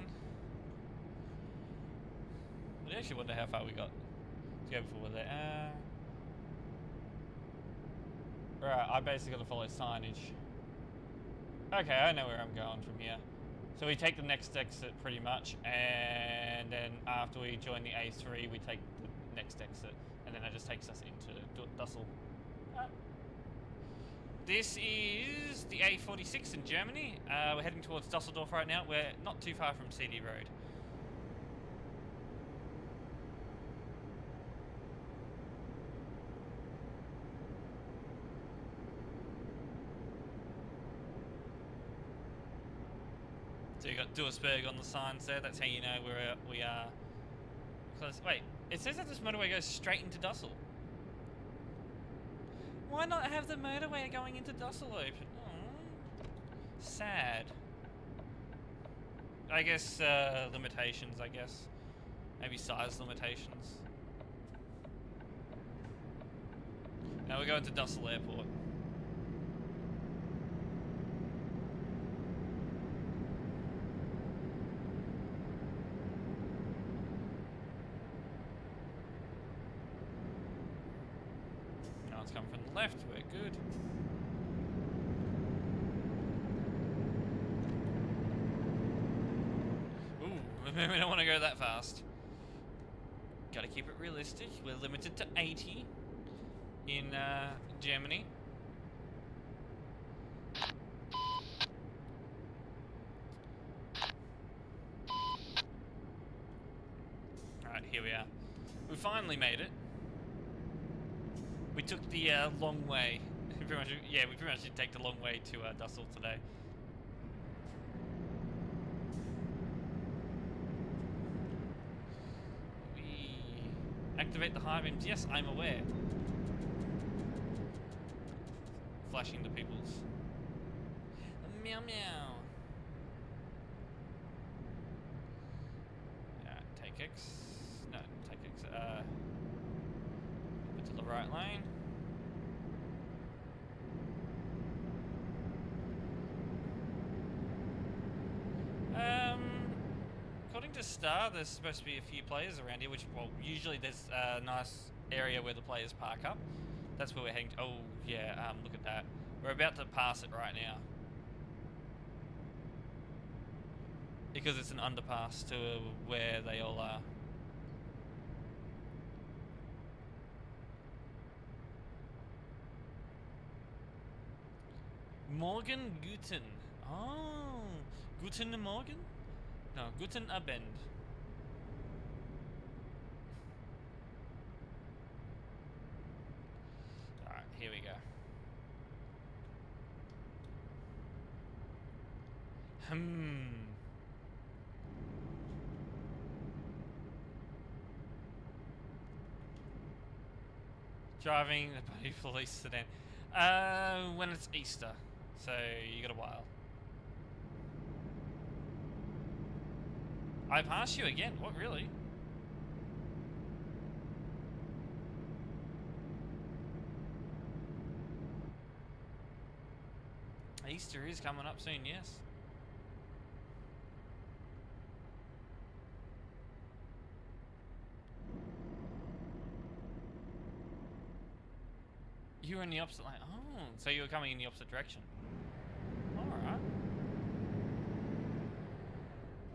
I actually wonder how far we got to go before we're there. Right, I basically got to follow signage. Okay, I know where I'm going from here. So we take the next exit pretty much, and then after we join the A3, we take the next exit, and then that just takes us into Dussel. This is the A46 in Germany. We're heading towards Dusseldorf right now. We're not too far from CD Road. So you got Duisburg on the signs there. That's how you know where we are. Close. Wait, it says that this motorway goes straight into Dussel. Why not have the motorway going into Dussel open? Aww. Sad. I guess limitations, I guess. Maybe size limitations. Now we're going to Dussel Airport. Come from the left, we're good. Ooh, we don't want to go that fast. Gotta keep it realistic. We're limited to 80 in Germany. Alright, here we are. We finally made it. We took the long way. We pretty much did take the long way to Dussel today. activate the high beams. Yes, I'm aware. Flashing the peoples. Meow meow. Take X. No, take X. Into the right lane. According to Star, there's supposed to be a few players around here, which, well, usually there's a nice area where the players park up. That's where we're heading to. Oh, yeah, look at that. We're about to pass it right now. Because it's an underpass to where they all are. Morgen Guten. Oh, Guten Morgen? No, Guten Abend. Alright, here we go. Driving the bloody police sedan. When it's Easter, so you got a while. I passed you again. What, really? Easter is coming up soon, yes. You were in the opposite lane. Oh, so you were coming in the opposite direction. Alright.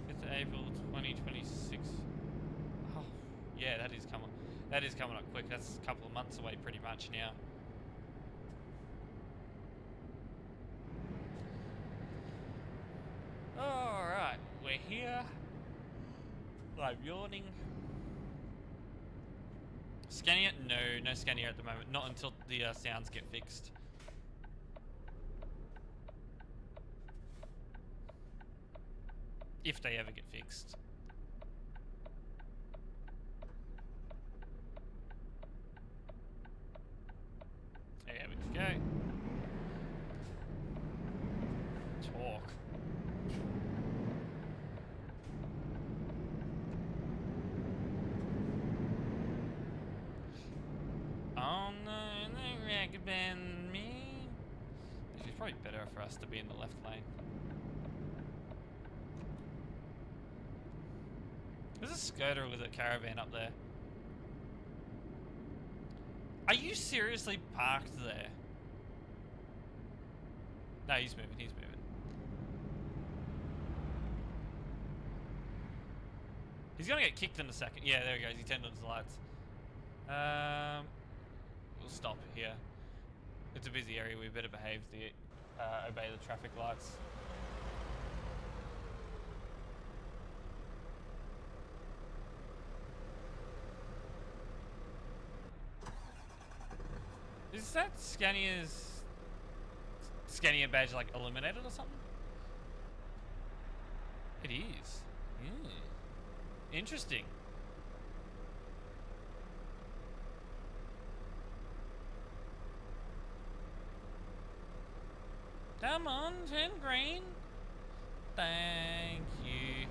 5th of April 2026. Oh, yeah, that is coming. That is coming up quick. That's a couple of months away pretty much now. Alright, we're here. I'm yawning. Scania? No, no Scania at the moment. Not until the sounds get fixed. If they ever get fixed. There we go. Talk. Oh no, they recommend me. It's probably better for us to be in the left lane. There's a scooter with a caravan up there. Are you seriously parked there? No, he's moving, he's moving. He's gonna get kicked in a second. Yeah, there he goes, he turned on his lights. We'll stop here. It's a busy area, we better behave obey the traffic lights. Is that Scania badge like eliminated or something? It is. Yeah. Interesting. Come on, turn green. Thank you.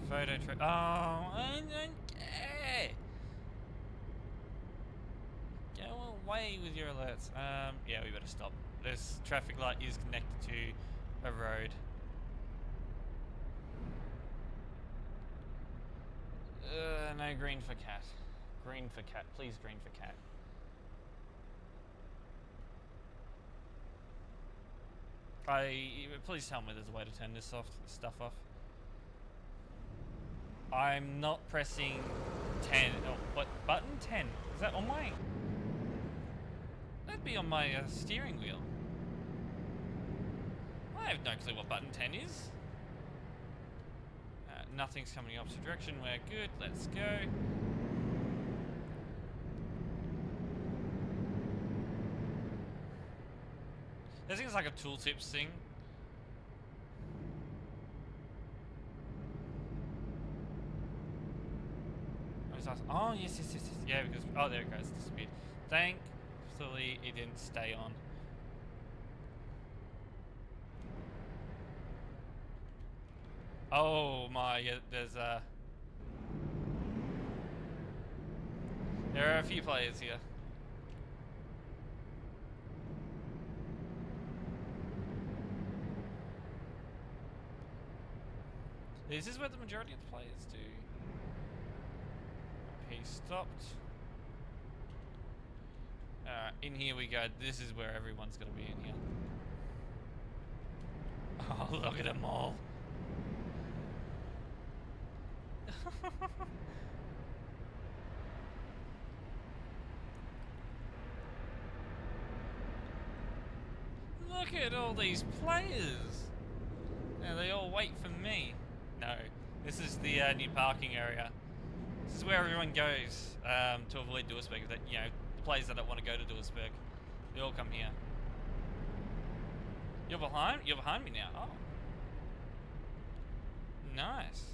Photo trip. Oh, I don't care. Go away with your alerts. Yeah, we better stop. This traffic light is connected to a road. No, green for cat. Green for cat. Please, green for cat. Please tell me there's a way to turn this stuff off. I'm not pressing 10. Oh, what? Button 10? Is that on my... That'd be on my steering wheel. I have no clue what button 10 is. Nothing's coming opposite direction. We're good. Let's go. like a tooltips thing. Oh, yes. Yeah, because... Oh, there it goes. Disappeared. Thankfully, it didn't stay on. Oh, my. Yeah, there's a... There are a few players here. This is where the majority of the players do. He stopped. Alright, in here we go. This is where everyone's gonna be in here. Oh, look at them all. Look at all these players. Now they all wait for me. No, this is the new parking area. This is where everyone goes to avoid Duisburg. That, you know, the players that don't want to go to Duisburg, they all come here. You're behind? You're behind me now. Oh, nice.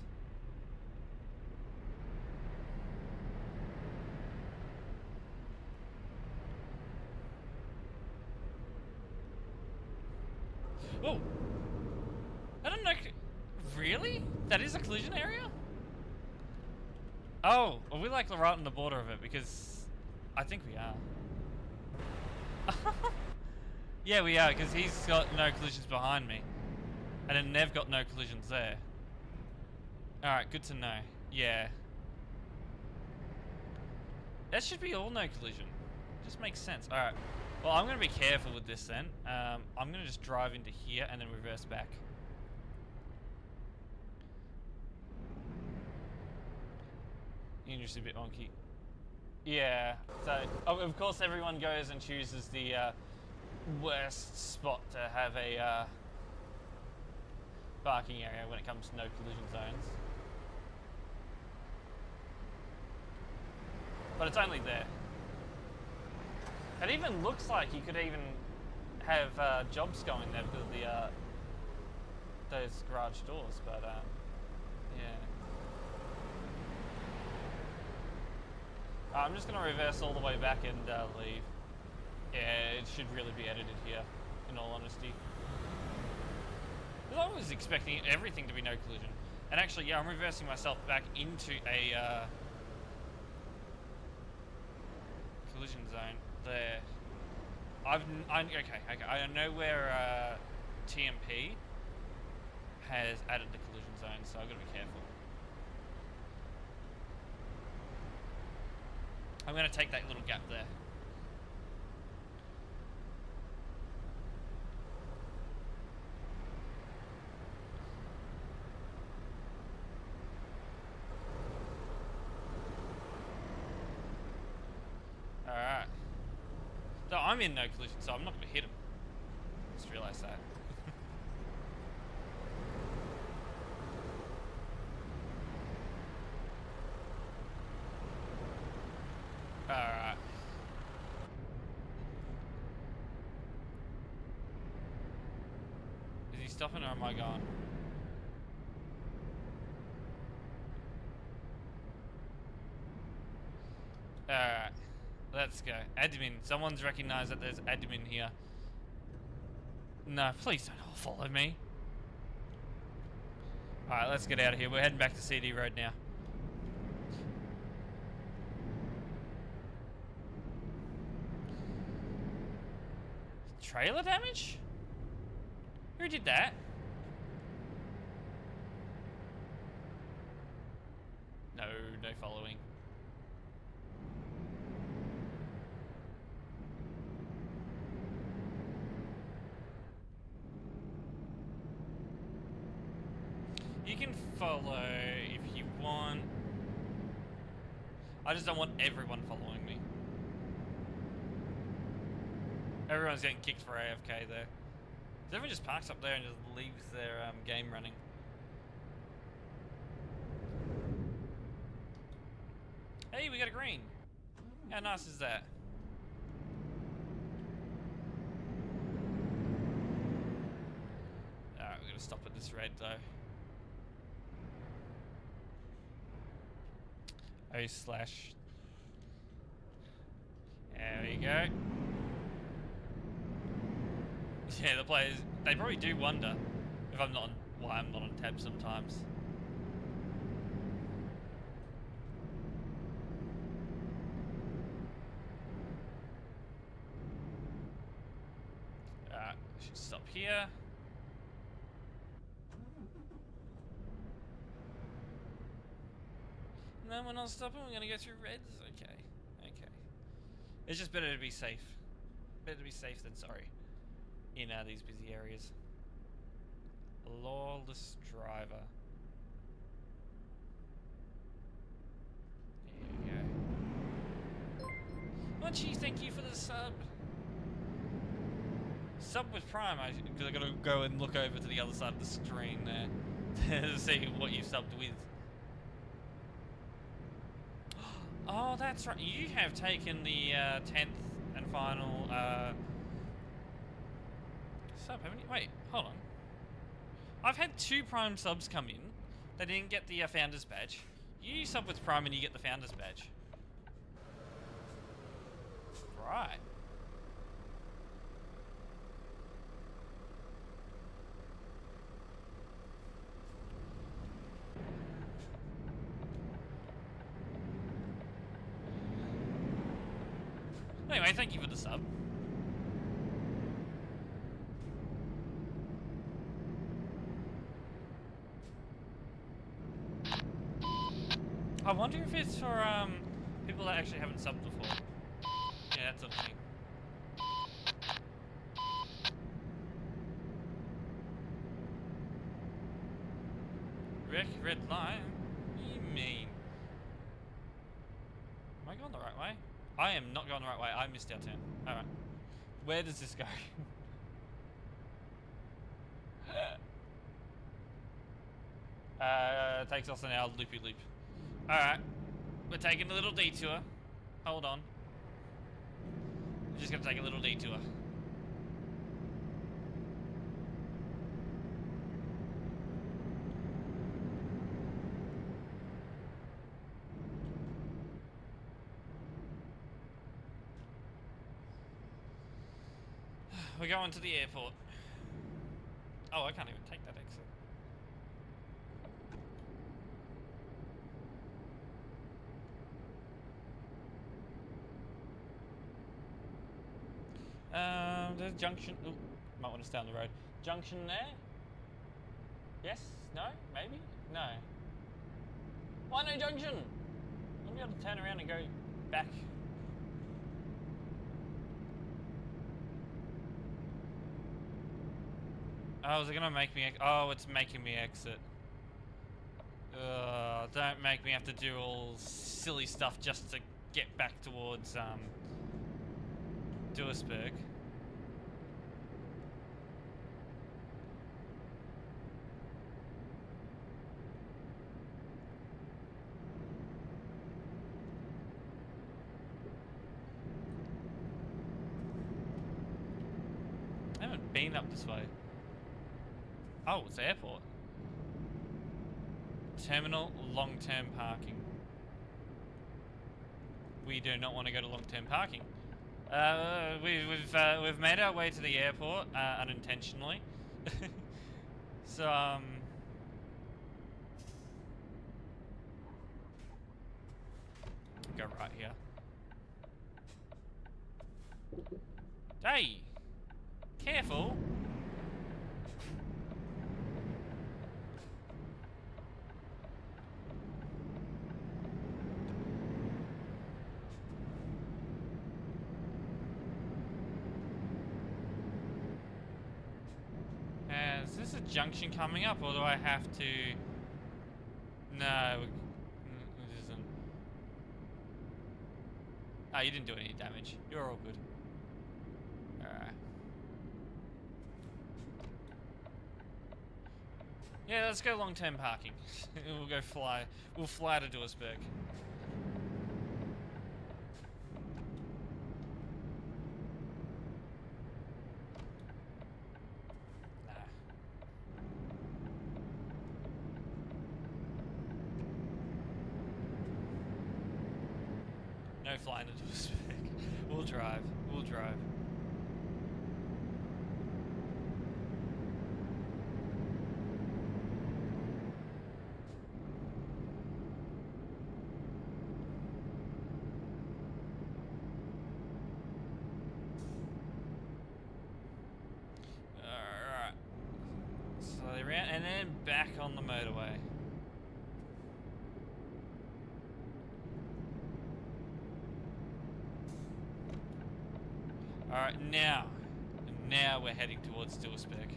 Oh, I don't know. Really? That is a collision area? Oh, are we like right on the border of it? Because I think we are. Yeah, we are, because he's got no collisions behind me. And then Nev got no collisions there. Alright, good to know. Yeah. That should be all no collision. Just makes sense. Alright. Well, I'm going to be careful with this then. I'm going to just drive into here and then reverse back. Just a bit wonky. Yeah, so of course everyone goes and chooses the worst spot to have a parking area when it comes to no collision zones. But it's only there. It even looks like you could even have jobs going there because of the those garage doors, but yeah. I'm just going to reverse all the way back and leave. Yeah, it should really be edited here, in all honesty. Because I was expecting everything to be no collision. And actually, yeah, I'm reversing myself back into a collision zone there. Okay, I know where TMP has added the collision zone, so I've got to be careful. I'm going to take that little gap there. Alright. So I'm in no collision, so I'm not going to hit him. Just realised that. Alright. Is he stopping or am I gone? Alright. Let's go. Admin. Someone's recognized that there's admin here. No, please don't all follow me. Alright, let's get out of here. We're heading back to CD Road now. Trailer damage? Who did that? No, no following. You can follow if you want. I just don't want everyone following me. Everyone's getting kicked for AFK there. So everyone just parks up there and just leaves their game running. Hey, we got a green. How nice is that? to stop at this red though. O slash. There we go. Yeah, the players, they probably do wonder if I'm not on, why I'm not on tab sometimes. Should stop here. No, we're not stopping. We're gonna go through reds. Okay, okay. It's just better to be safe. Better to be safe than sorry in these busy areas. A lawless driver. There you go. Munchie, thank you for the sub. Sub with Prime, because I gotta go and look over to the other side of the screen there to see what you subbed with. Oh, that's right. You have taken the 10th and final sub, haven't you? Wait, hold on. I've had 2 Prime subs come in. They didn't get the Founders Badge. You sub with Prime and you get the Founders Badge. Right. Anyway, thank you for the sub. I wonder if it's for people that actually haven't subbed before. Yeah, that sort of thing. Red light? What do you mean? Am I going the right way? I am not going the right way. I missed our turn. Alright. Where does this go? Takes us an hour loopy loop. Alright. We're taking a little detour. Hold on. We're just gonna take a little detour. We're going to the airport. Oh, I can't even take that exit. There's a junction. Ooh, might want to stay on the road. Junction there? Yes? No? Maybe? No. Why no junction? I'll be able to turn around and go back. Oh, is it gonna make me? Oh, it's making me exit. Don't make me have to do all silly stuff just to get back towards Duisburg. I haven't been up this way. Oh, it's the airport. Terminal long-term parking. We do not want to go to long-term parking. We've made our way to the airport unintentionally. So go right here. Hey, careful. Is this a junction coming up, or do I have to? No, it isn't. Oh, you didn't do any damage. You're all good. Alright. Yeah, let's go long-term parking. We'll go fly. We'll fly to Duisburg. Nah. No flying into a spec. We'll drive. We'll drive. Alright. Slowly around and then back on the motorway. Alright, now we're heading towards Dual-Spec.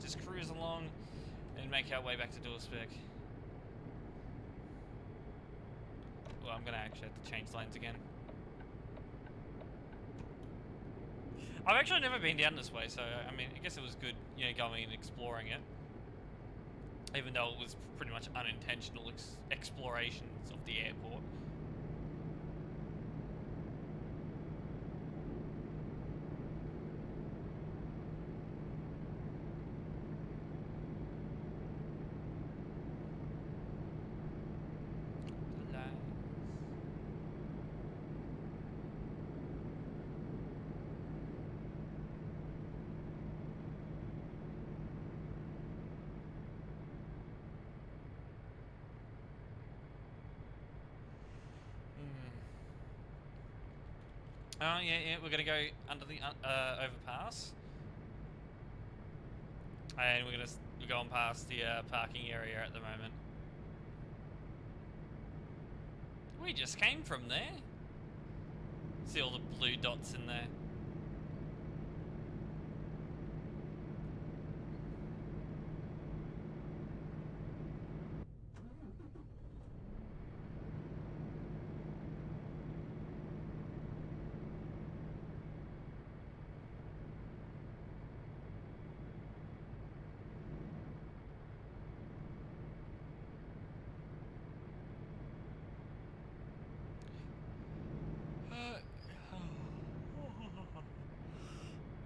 Just cruise along and make our way back to Dual-Spec. Well, I'm gonna actually have to change lanes again. I've actually never been down this way, so I mean, I guess it was good, you know, going and exploring it. Even though it was pretty much unintentional explorations of the airport. Oh yeah, we're gonna go under the overpass, and we're going past the parking area at the moment. We just came from there. See all the blue dots in there.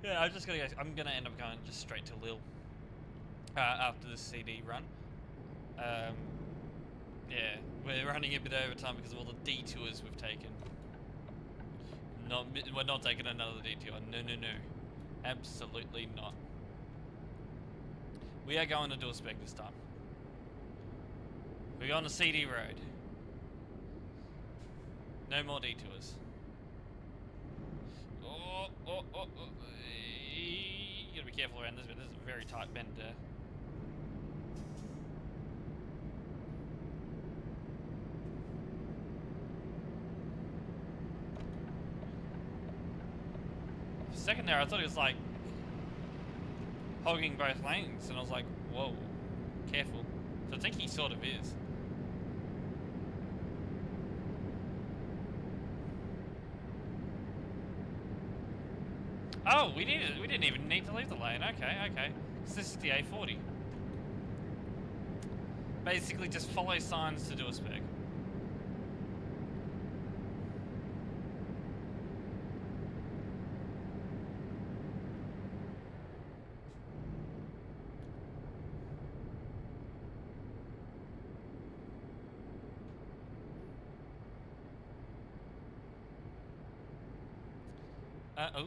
Yeah, I'm gonna end up going just straight to Lille after this CD run. Yeah, we're running a bit over time because of all the detours we've taken. We're not taking another detour. No, absolutely not. We are going to Dual-Spec this time. We're going to CD Road. No more detours. Oh. You gotta be careful around this bit. This is a very tight bend there. For a second there, I thought it was like hogging both lanes, and I was like, whoa, careful. So I think he sort of is. Oh, we didn't even need to leave the lane. Okay. So this is the A40. Basically, just follow signs to Dual-Spec. Oh.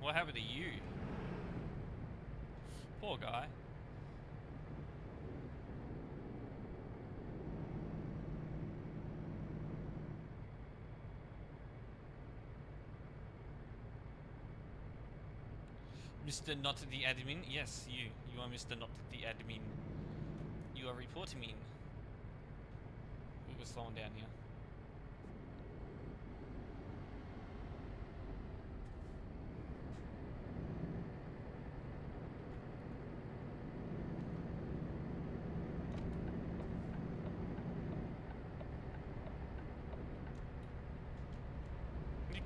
What happened to you? Poor guy. Mr. Not the admin? Yes, you. You are Mr. Not the admin. You are reporting me. We're slowing down here.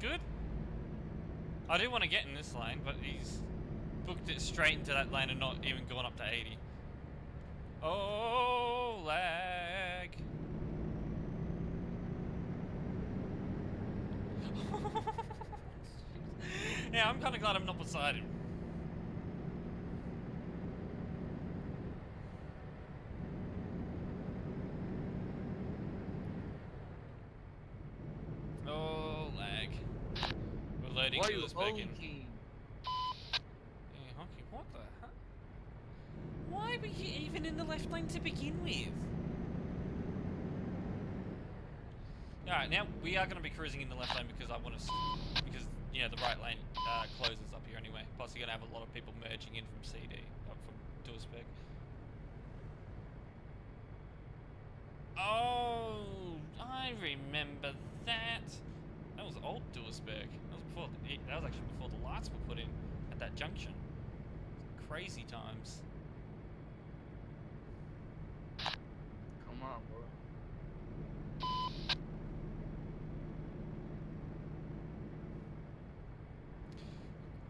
Good. I do want to get in this lane, but he's booked it straight into that lane and not even gone up to 80. Oh, lag. Yeah, I'm kind of glad I'm not beside him. loading Why are you Duisburg in. honking? Yeah, honking. What the heck? Why were you even in the left lane to begin with? Alright, now we are going to be cruising in the left lane because I want to... Because, you know, the right lane closes up here anyway. Plus you're going to have a lot of people merging in from CD, from Duisburg. Oh, I remember that. That was old Duisburg. That was before. That was actually before the lights were put in at that junction. Crazy times. Come on, bro.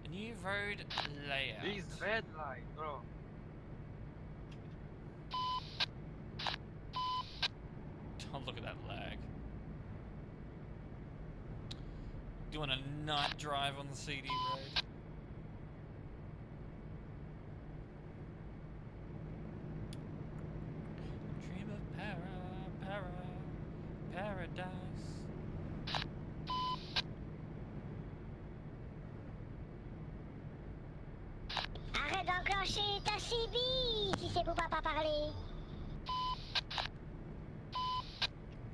A new road layout. These red light, bro. Oh, look at that lag. Doing a night drive on the CD road. Dream of paradise. Arrête d'enclencher ta CB si c'est pour pas parler.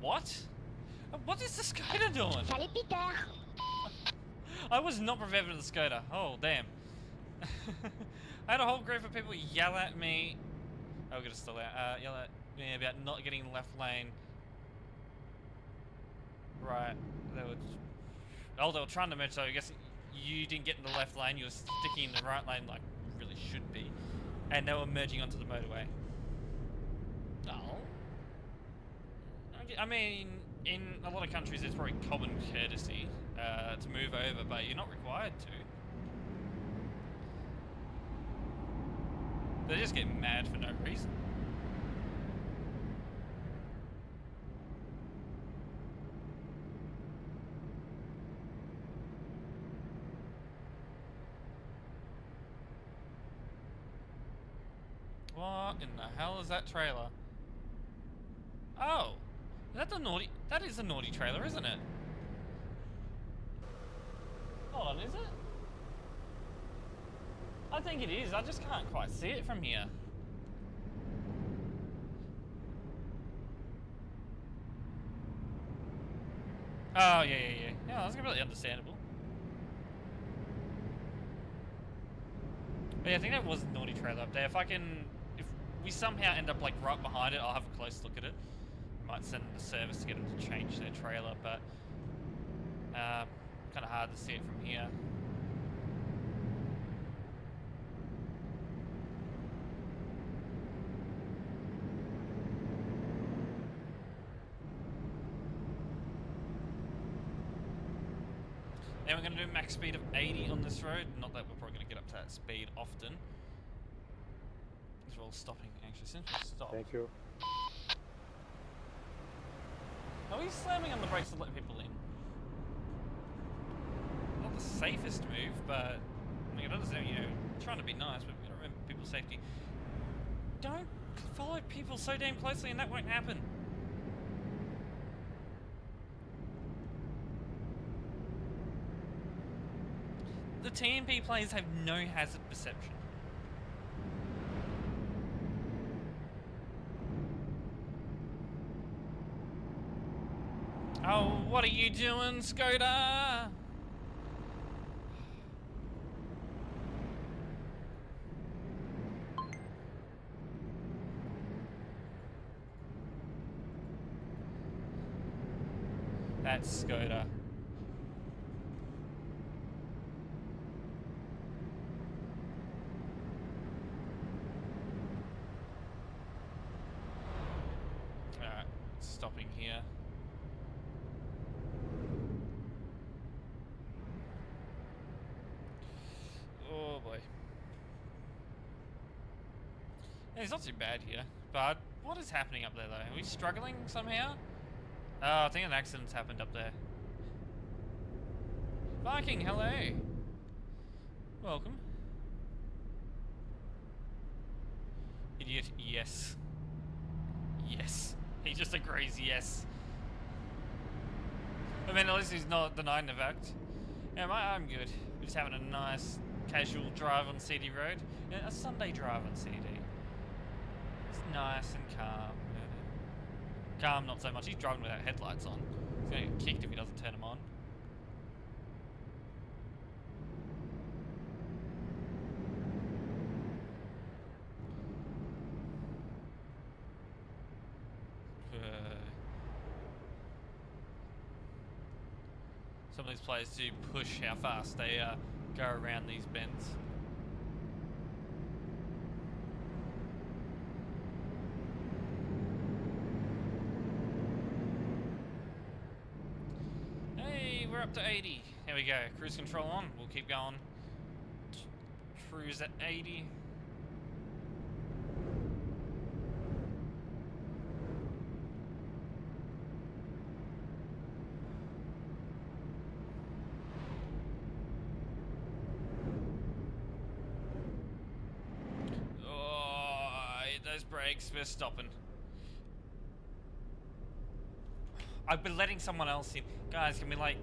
What? What is the Skoda doing? Salut Peter. I was not prepared for the Skoda. Oh, damn. I had a whole group of people yell at me. Oh, we're gonna still out. Yell at me about not getting in the left lane. Right. They were. Oh, they were trying to merge, so I guess you didn't get in the left lane. You were sticking in the right lane like you really should be. And they were merging onto the motorway. Oh. I mean, in a lot of countries, it's probably common courtesy to move over, but you're not required to. They just get mad for no reason. What in the hell is that trailer? Oh, is that the naughty? That is a naughty trailer, isn't it? Hold on, is it? I think it is. I just can't quite see it from here. Oh, yeah. Yeah, that's completely understandable. But yeah, I think that was a naughty trailer up there. If we somehow end up like right behind it, I'll have a close look at it. Might send the service to get them to change their trailer, but kind of hard to see it from here. Now we're going to do max speed of 80 on this road. Not that we're probably going to get up to that speed often. As well as stopping, actually. Since we stopped. Thank you. Are we slamming on the brakes to let people in? Not the safest move, but I can understand, you know, trying to be nice, but we've got to remember people's safety. Don't follow people so damn closely and that won't happen. The TMP players have no hazard perception. Oh, what are you doing, Skoda? That's Skoda. Alright, stopping here. Oh boy. Yeah, it's not too bad here, but what is happening up there though? Are we struggling somehow? Oh, I think an accident's happened up there. Viking, hello! Welcome. Idiot, yes. Yes. He just agrees, yes. I mean, at least he's not denying the fact. Yeah, I'm good. We're just having a nice casual drive on CD Road. Yeah, a Sunday drive on CD. It's nice and calm. Calm, not so much. He's driving without headlights on. He's gonna get kicked if he doesn't turn them on. Some of these players do push how fast they go around these bends. Hey, we're up to 80. There we go. Cruise control on. We'll keep going. Cruise at 80. Those brakes, we're stopping. I've been letting someone else in. Guys, can we like...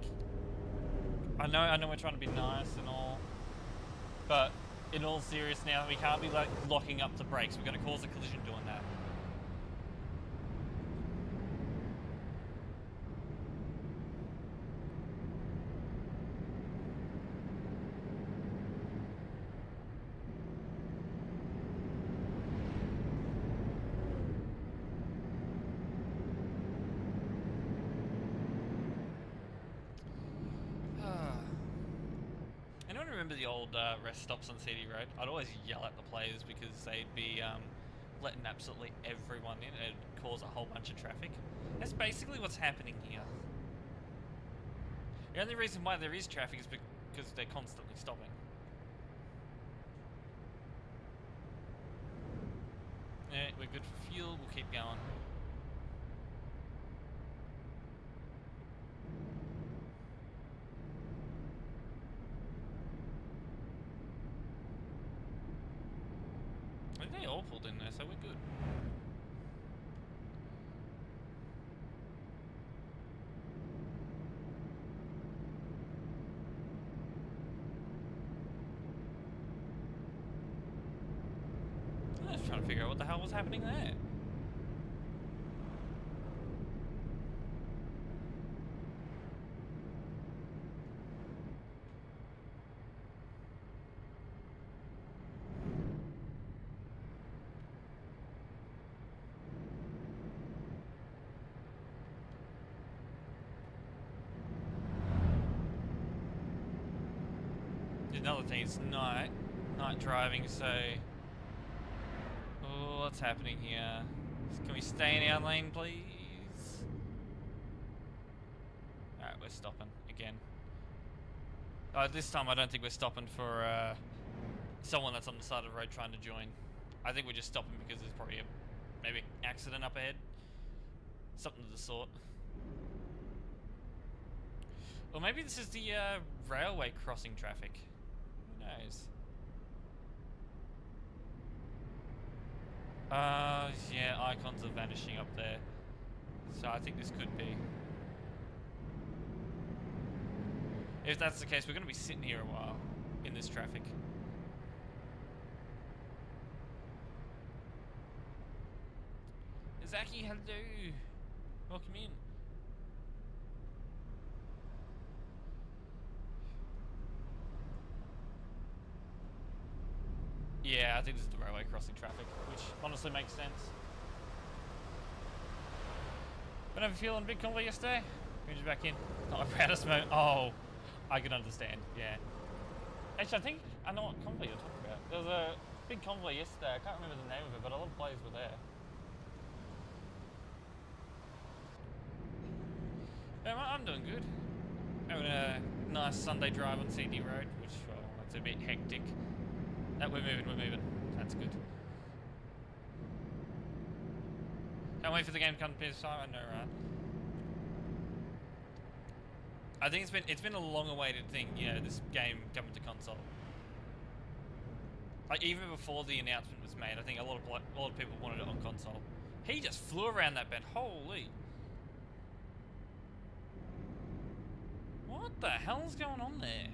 I know we're trying to be nice and all, but in all seriousness now, we can't be like locking up the brakes. We're going to cause a collision doing that. Remember the old rest stops on CD Road? I'd always yell at the players because they'd be letting absolutely everyone in. It'd cause a whole bunch of traffic. That's basically what's happening here. The only reason why there is traffic is because they're constantly stopping. Yeah, we're good for fuel. We'll keep going. They all pulled in there, so we're good. I was trying to figure out what the hell was happening there. Another thing, it's night driving, so oh, what's happening here? Can we stay in our lane, please? Alright, we're stopping again. This time I don't think we're stopping for someone that's on the side of the road trying to join. I think we're just stopping because there's probably maybe accident up ahead, something of the sort. Or maybe this is the railway crossing traffic. Who knows? Yeah, icons are vanishing up there. So I think this could be. If that's the case, we're going to be sitting here a while in this traffic. Zaki, hello. Welcome in. Yeah, I think this is the railway crossing traffic, which honestly makes sense. Been over fuel on a big convoy yesterday? Who's back in? Not my proudest moment. Oh, I can understand, yeah. Actually, I think I know what convoy you're talking about. There was a big convoy yesterday. I can't remember the name of it, but a lot of players were there. I'm doing good. Having a nice Sunday drive on CD Road, which, well, it's a bit hectic. We're moving. That's good. Can't wait for the game to come to PS5. I know, right? I think it's been a long-awaited thing, you know, this game coming to console. Like even before the announcement was made, I think a lot of people wanted it on console. He just flew around that bend. Holy! What? What the hell's going on there?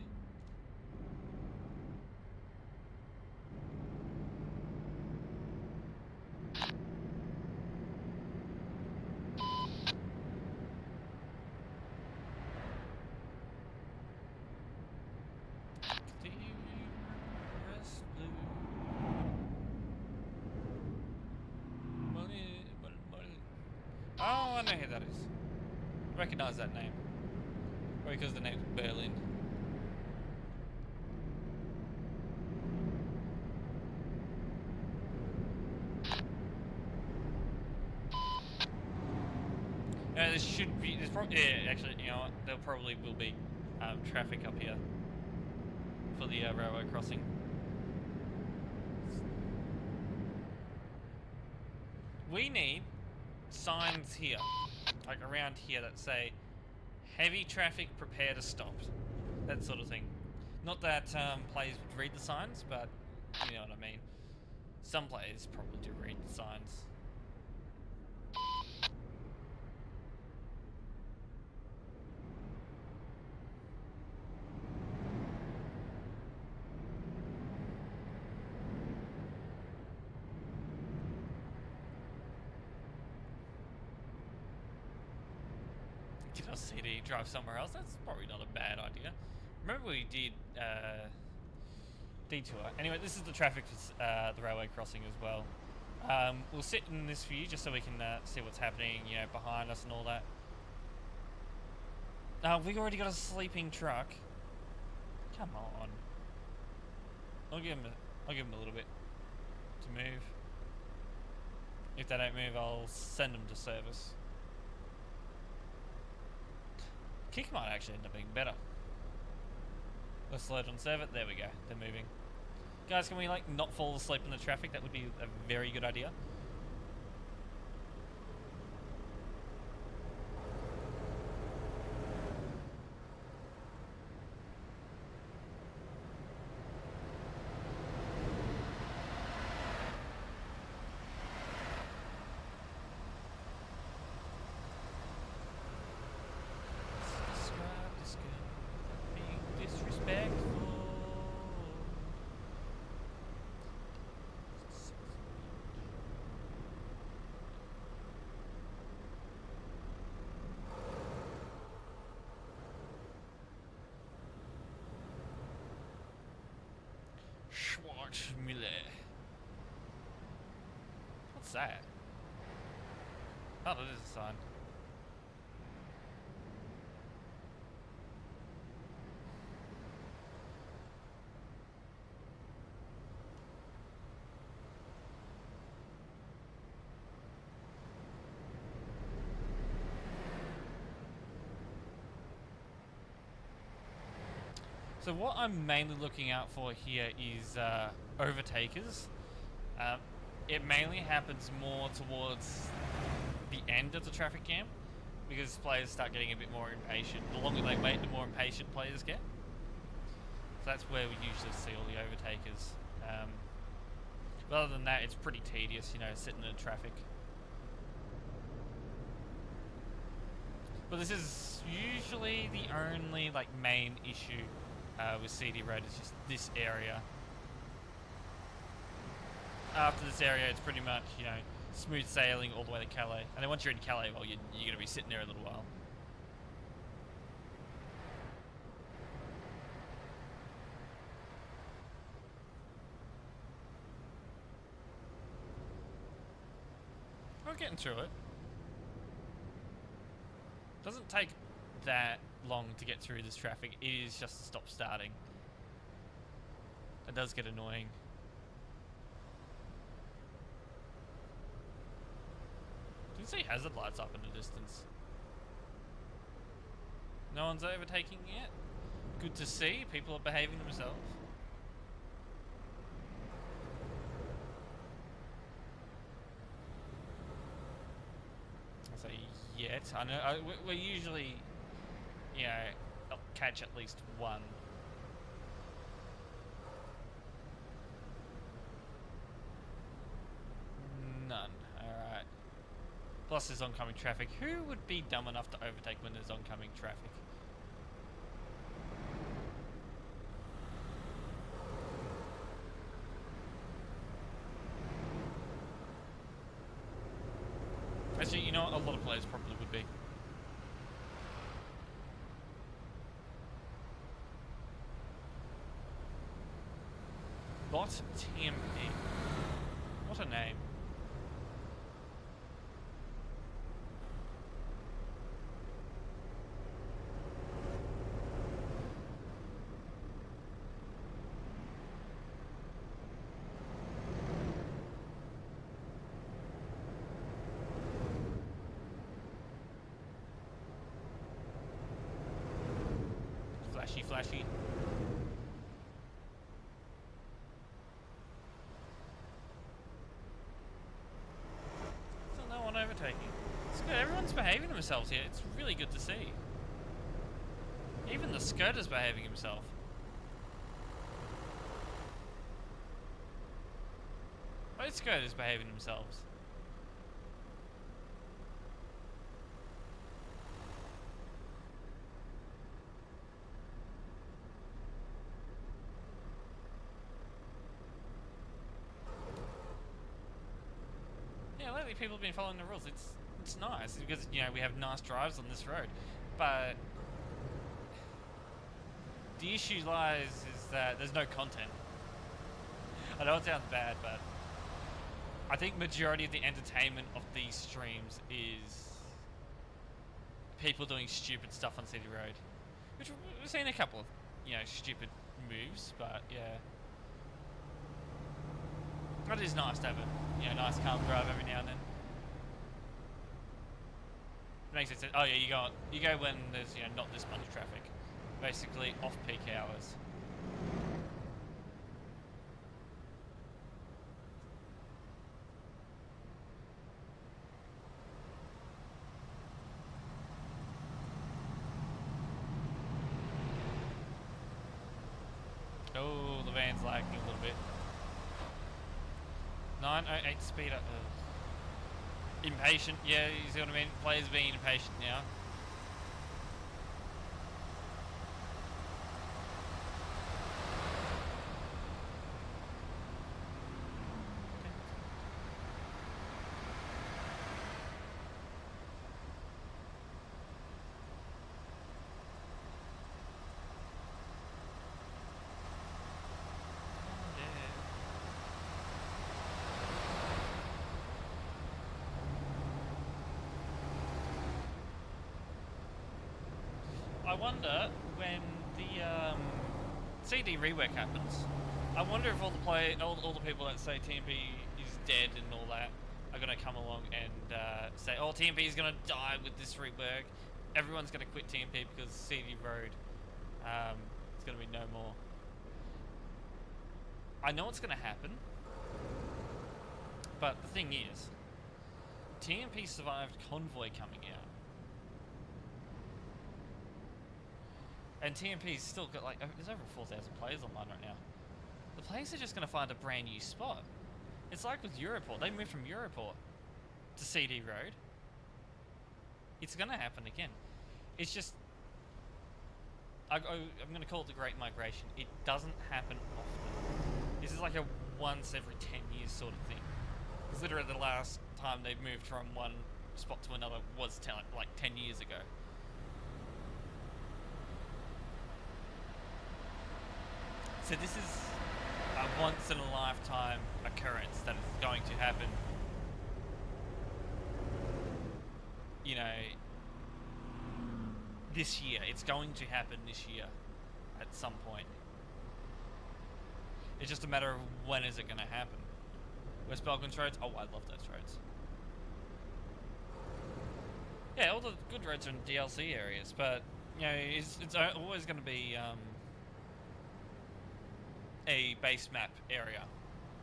Oh, I know who that is. Recognize that name. Or because the name's Berlin. There should be. There's probably. Yeah, actually, you know what? There probably will be traffic up here for the railway crossing. We need signs here, like around here, that say heavy traffic, prepare to stop. That sort of thing. Not that players would read the signs, but you know what I mean. Some players probably do read the signs. Get our CD, drive somewhere else. That's probably not a bad idea. Remember we did detour. Anyway, this is the traffic for the railway crossing as well. We'll sit in this view just so we can see what's happening, you know, behind us and all that. We already got a sleeping truck. Come on. I'll give him a little bit to move. If they don't move, I'll send them to service. Kick might actually end up being better. Let's load on server. There we go. They're moving. Guys, can we like not fall asleep in the traffic? That would be a very good idea. Schwarzmüller. What's that? Oh, that is a sign. So what I'm mainly looking out for here is overtakers. It mainly happens more towards the end of the traffic jam because players start getting a bit more impatient. The longer they wait, the more impatient players get. So that's where we usually see all the overtakers. But other than that, it's pretty tedious, you know, sitting in traffic. But this is usually the only like main issue with CD Road, is just this area. After this area, it's pretty much, you know, smooth sailing all the way to Calais. And then once you're in Calais, well, you're going to be sitting there a little while. We're getting through it. Doesn't take that long to get through this traffic. It is just to stop starting. It does get annoying. Do you see hazard lights up in the distance? No one's overtaking yet. Good to see. People are behaving themselves. I say yet. I know we're usually, you know, catch at least one. None. Alright. Plus there's oncoming traffic. Who would be dumb enough to overtake when there's oncoming traffic? know, a lot of players probably would be. Bot TMP. What a name. Flashy, flashy. Still no one overtaking. It's good. Everyone's behaving themselves here. It's really good to see. Even the Skoda's behaving himself. Both Skoda's behaving themselves. Yeah, lately people have been following the rules. It's nice because, you know, we have nice drives on this road, but the issue lies is that there's no content. I know it sounds bad, but I think majority of the entertainment of these streams is people doing stupid stuff on City Road, which we've seen a couple of, you know, stupid moves, but yeah. But it is nice to have a, you know, nice calm drive every now and then. It makes it sense. Oh yeah, you go when there's, you know, not this much traffic. Basically off peak hours. Oh, the van's lagging a little bit. 908 speeder. Impatient, yeah, you see what I mean? Players being impatient now. I wonder when the CD rework happens. I wonder if all the people that say TMP is dead and all that are gonna come along and say, "Oh, TMP is gonna die with this rework. Everyone's gonna quit TMP because CD Road is gonna be no more." I know it's gonna happen, but the thing is, TMP survived Convoy coming out. And TMP's still got like, there's over 4,000 players online right now. The players are just going to find a brand new spot. It's like with Europort. They moved from Europort to CD Road. It's going to happen again. It's just, I'm going to call it the Great Migration. It doesn't happen often. This is like a once every 10 years sort of thing. Because literally the last time they moved from one spot to another was like 10 years ago. So this is a once in a lifetime occurrence that is going to happen, you know, this year. It's going to happen this year at some point. It's just a matter of when is it going to happen. West Balkans roads? Oh, I love those roads. Yeah, all the good roads are in DLC areas, but, you know, it's always going to be a base map area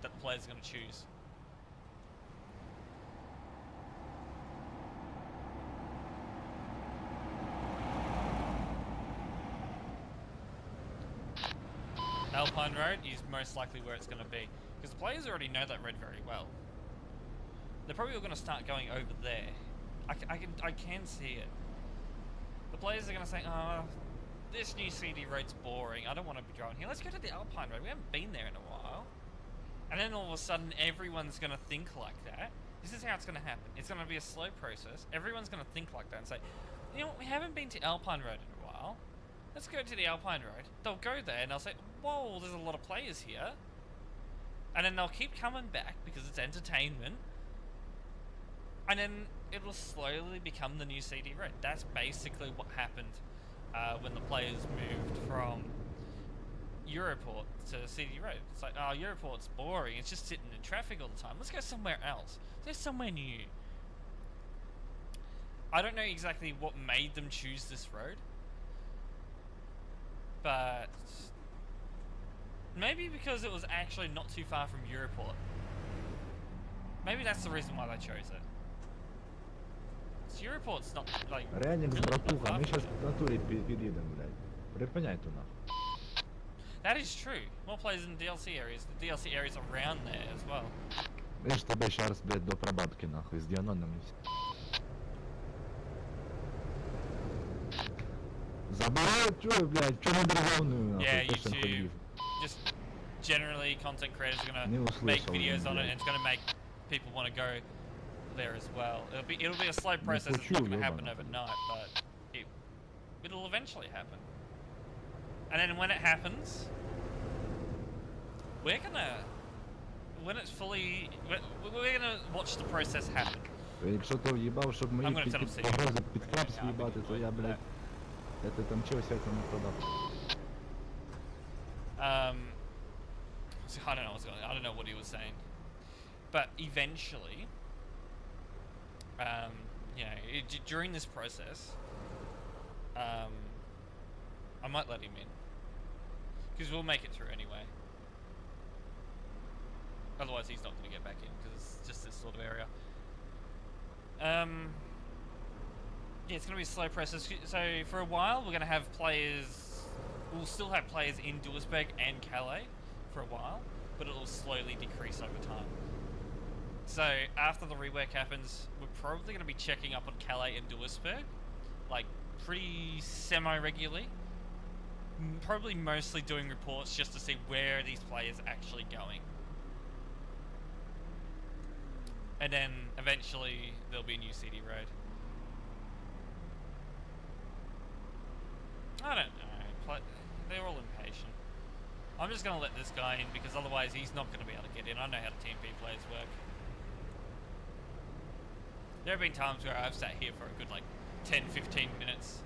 that the player's going to choose. Alpine Road is most likely where it's going to be, because the players already know that road very well. They're probably all going to start going over there. I can see it. The players are going to say, "Oh, this new CD road's boring. I don't want to be driving here. Let's go to the Alpine Road. We haven't been there in a while." And then all of a sudden, everyone's going to think like that. This is how it's going to happen. It's going to be a slow process. Everyone's going to think like that and say, you know what, we haven't been to Alpine Road in a while. Let's go to the Alpine Road. They'll go there and they'll say, whoa, there's a lot of players here. And then they'll keep coming back because it's entertainment. And then it'll slowly become the new CD Road. That's basically what happened when the players moved from Europort to CD Road. It's like, oh, Europort's boring. It's just sitting in traffic all the time. Let's go somewhere else. There's somewhere new. I don't know exactly what made them choose this road. But maybe because it was actually not too far from Europort. Maybe that's the reason why they chose it. Europort's not like. Реальник, really братуха, not мы far сейчас from в натуре переедем, блядь. Припиняй ту нахуй. That is true. More players in DLC areas. The DLC areas around there as well. Видишь, тебе сейчас, блядь, до пробабки, нахуй, с Дианоном и все. Забывают, чё, блядь, чё на державную, нахуй, Yeah, точно YouTube. хуй. Just generally, content creators are Не gonna make услышал, videos on it, блядь. and it's gonna make people want to go there as well. It'll be a slow process. It's хочу, not gonna happen ёбаный. overnight, but it'll eventually happen. And then when it happens, when it's fully, we're gonna watch the process happen. Якщо ти в'їбав, щоб мої I'm gonna tell him to погрози під крапс в'їбати, то я, блядь, я там чогось не продав. So I don't know what's going on. I don't know what he was saying, but eventually, you know, during this process, I might let him in because we'll make it through anyway. Otherwise, he's not going to get back in because it's just this sort of area. Yeah, it's going to be a slow process. So for a while, we're going to have players. We'll still have players in Duisburg and Calais for a while, but it'll slowly decrease over time. So after the rework happens, we're probably going to be checking up on Calais and Duisburg, like pretty semi-regularly. Probably mostly doing reports just to see where are these players actually going. And then eventually there'll be a new CD Road. I don't know. They're all impatient. I'm just going to let this guy in because otherwise he's not going to be able to get in. I know how the TMP players work. There have been times where I've sat here for a good like 10-15 minutes.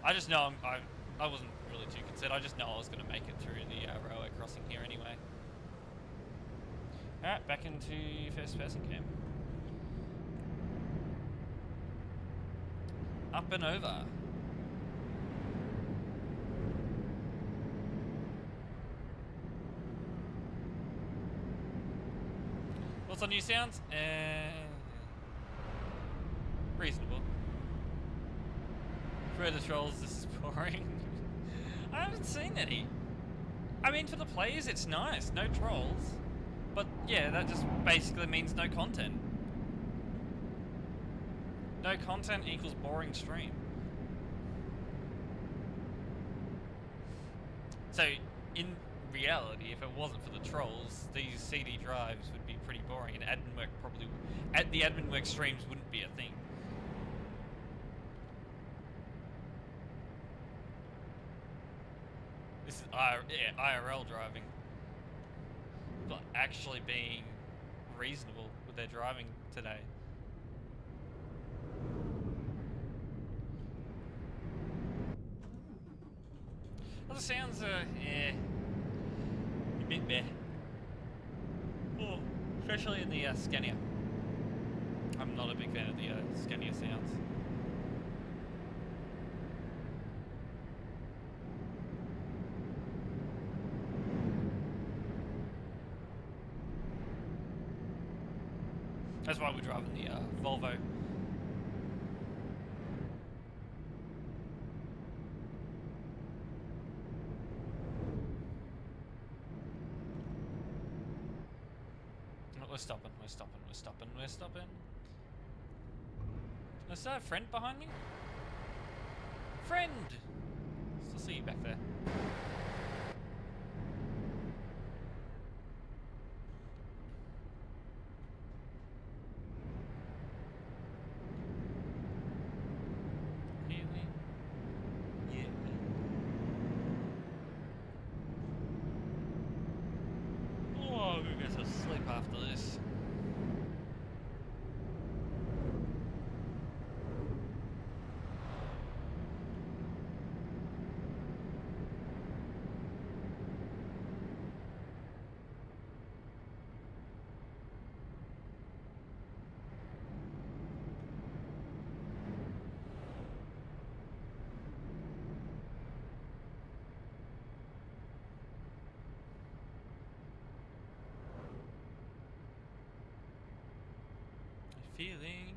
I just know I wasn't really too concerned. I just know I was going to make it through the railway crossing here anyway. Alright, back into first person cam. Up and over. What's on new sounds? Reasonable. For the trolls, this is boring. I haven't seen any. I mean, for the players, it's nice. No trolls. But yeah, that just basically means no content. No content equals boring stream. So, in reality, if it wasn't for the trolls, these CD drives would be pretty boring, and admin work the admin work streams wouldn't be a thing. This is IRL driving, but actually being reasonable with their driving today. Well, the sounds are, yeah, a bit there. Oh, especially in the Scania. I'm not a big fan of the Scania sounds. That's why we're driving the Volvo. We're stopping, we're stopping, we're stopping, we're stopping. Is that a friend behind me? Friend! Still see you back there. feeling.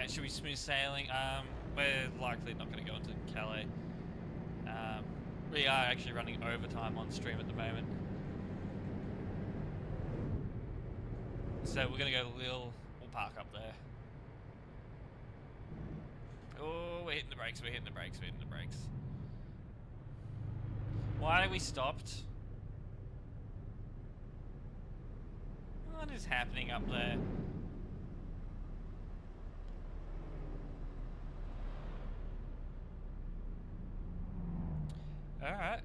Should we smooth sailing? We're likely not going to go into Calais. We are actually running overtime on stream at the moment. So we're going to go to Lille. We'll park up there. Oh, we're hitting the brakes, we're hitting the brakes, we're hitting the brakes. Why are we stopped? What is happening up there? Alright.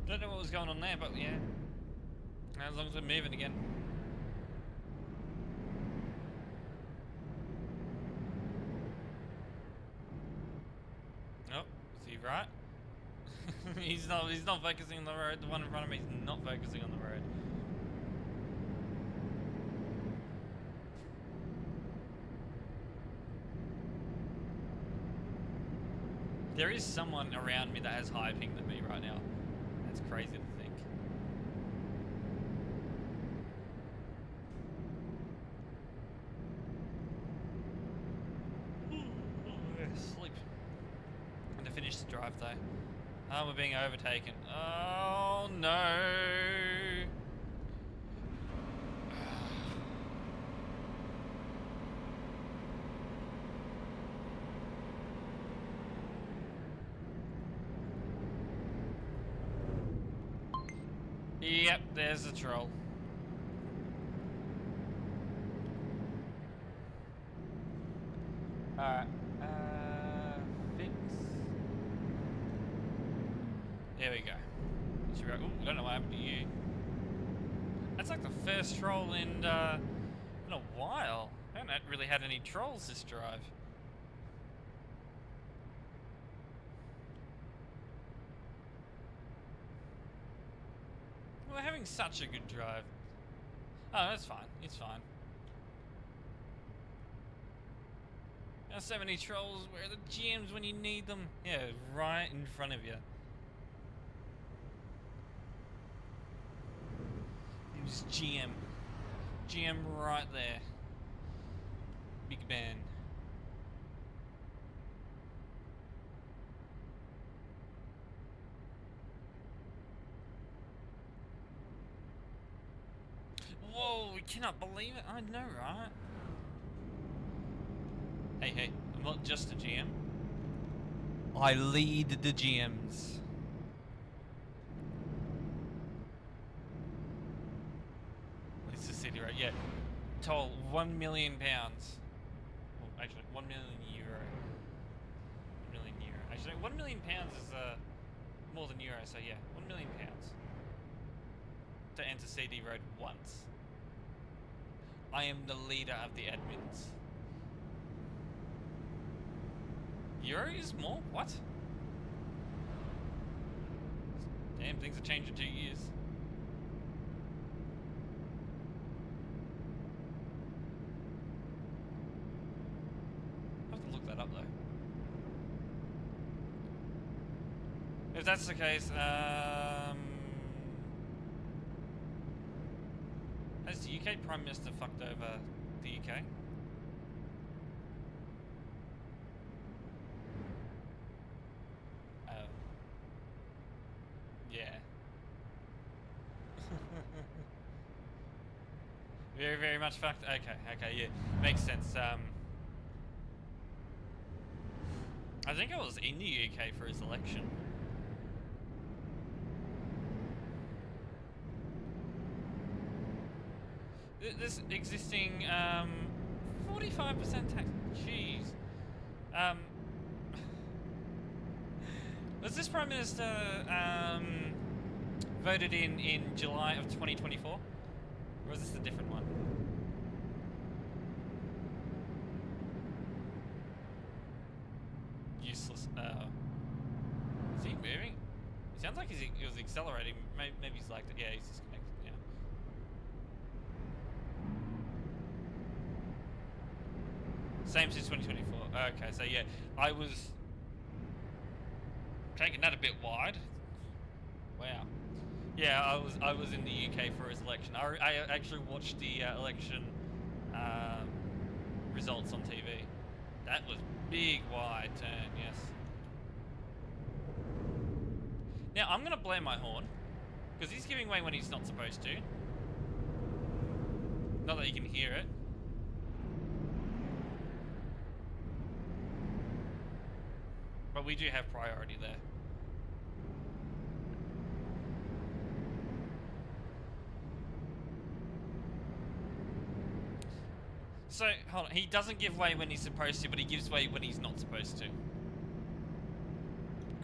Don't know what was going on there, but yeah. As long as we're moving again. Oh, is he right? he's not focusing on the road. The one in front of me is not focusing on the road. There is someone around me that has higher ping than me right now. That's crazy to think. Sleep. And to finish the drive though. Oh, we're being overtaken. Oh no! Yep, there's the troll. Alright, fix. There we go. Ooh, I don't know what happened to you. That's like the first troll in a while. I haven't really had any trolls this drive. We're having such a good drive. Oh, that's fine. It's fine. There's so many trolls. Where are the GMs when you need them? Yeah, right in front of you. It was GM. GM right there. Big Ben. Whoa, we cannot believe it. I know, right? Hey, hey, I'm not just a GM. I lead the GMs. It's the city, right? Yeah. Toll £1 million. Well, actually, 1 million euro. 1 million euro. Actually, £1 million is more than euro, so yeah, £1 million to enter CD Road once. I am the leader of the admins. Euros more? What? Damn, things have changed in 2 years. I have to look that up though. If that's the case, has the UK Prime Minister fucked over the UK? Yeah. Very, very much fucked. Okay, okay, yeah, makes sense. I think I was in the UK for his election. This existing 45% tax. Jeez. Was this Prime Minister voted in July of 2024? Or was this a different one? Useless. Is he moving? It sounds like he was accelerating. Maybe he's like, yeah, he's disconnected. Yeah. Same since 2024. Okay, so yeah, I was taking that a bit wide. Wow. Yeah, I was in the UK for his election. I actually watched the election results on TV. That was big wide turn, yes. Now I'm gonna blame my horn because he's giving way when he's not supposed to. Not that you can hear it. But we do have priority there. So, hold on. He doesn't give way when he's supposed to, but he gives way when he's not supposed to.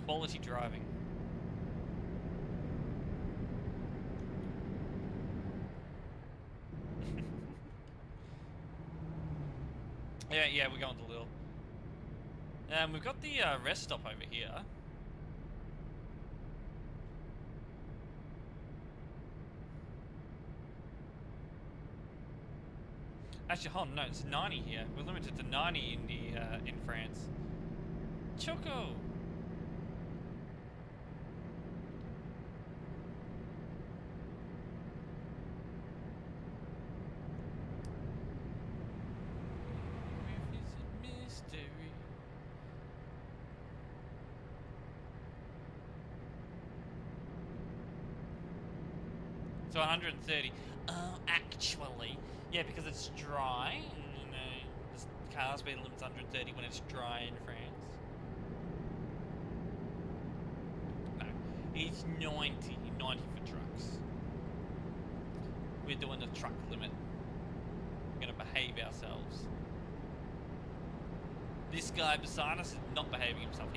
Quality driving. Yeah, we're going to Lille. We've got the rest stop over here. Actually, hold on, no, it's 90 here. We're limited to 90 in the in France. Choco. So 130. Actually, yeah, because it's dry. You know, the car speed limit's 130 when it's dry in France. No, it's 90. 90 for trucks. We're doing the truck limit. We're gonna behave ourselves. This guy beside us is not behaving himself.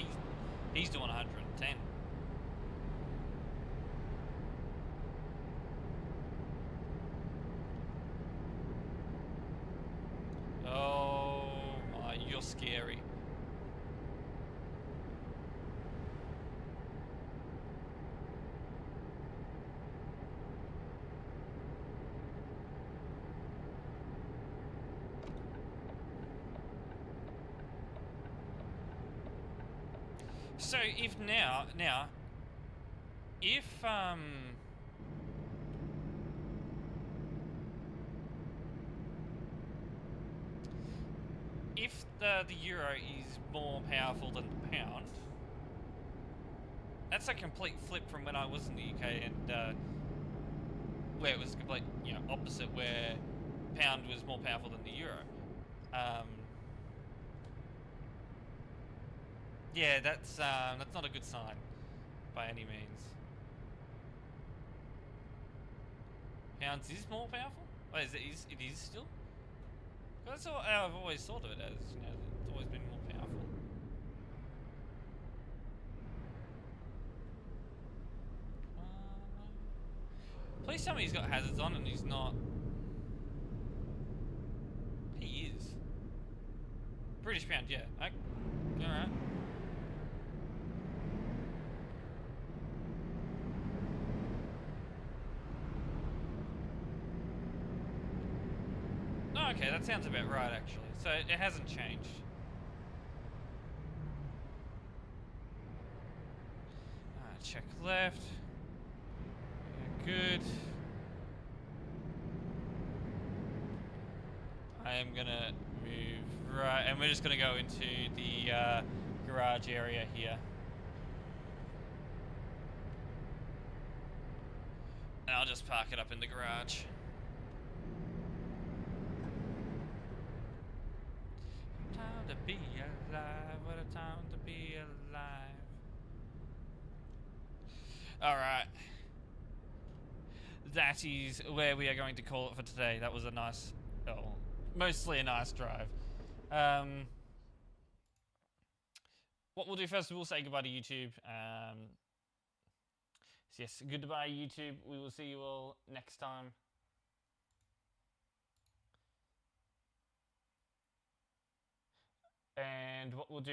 He's doing 110. Oh my, you're scary. So if now, if if the euro is more powerful than the pound, that's a complete flip from when I was in the UK and where it was complete, opposite, where pound was more powerful than the euro. Yeah, that's not a good sign by any means. Pounds is more powerful? Wait, it is still? That's how I've always thought of it as, it's always been more powerful. Please tell me he's got hazards on and he's not. He is. British pound, yeah. Alright. Oh, okay, that sounds about right, actually. So it hasn't changed. Check left. Yeah, good. I am gonna move right, and we're just gonna go into the garage area here. And I'll just park it up in the garage. Time to be alive, what a time to be alive. Alright. That is where we are going to call it for today. That was a nice, mostly a nice drive. What we'll do first, we'll say goodbye to YouTube. Yes, goodbye YouTube. We will see you all next time. And what we'll do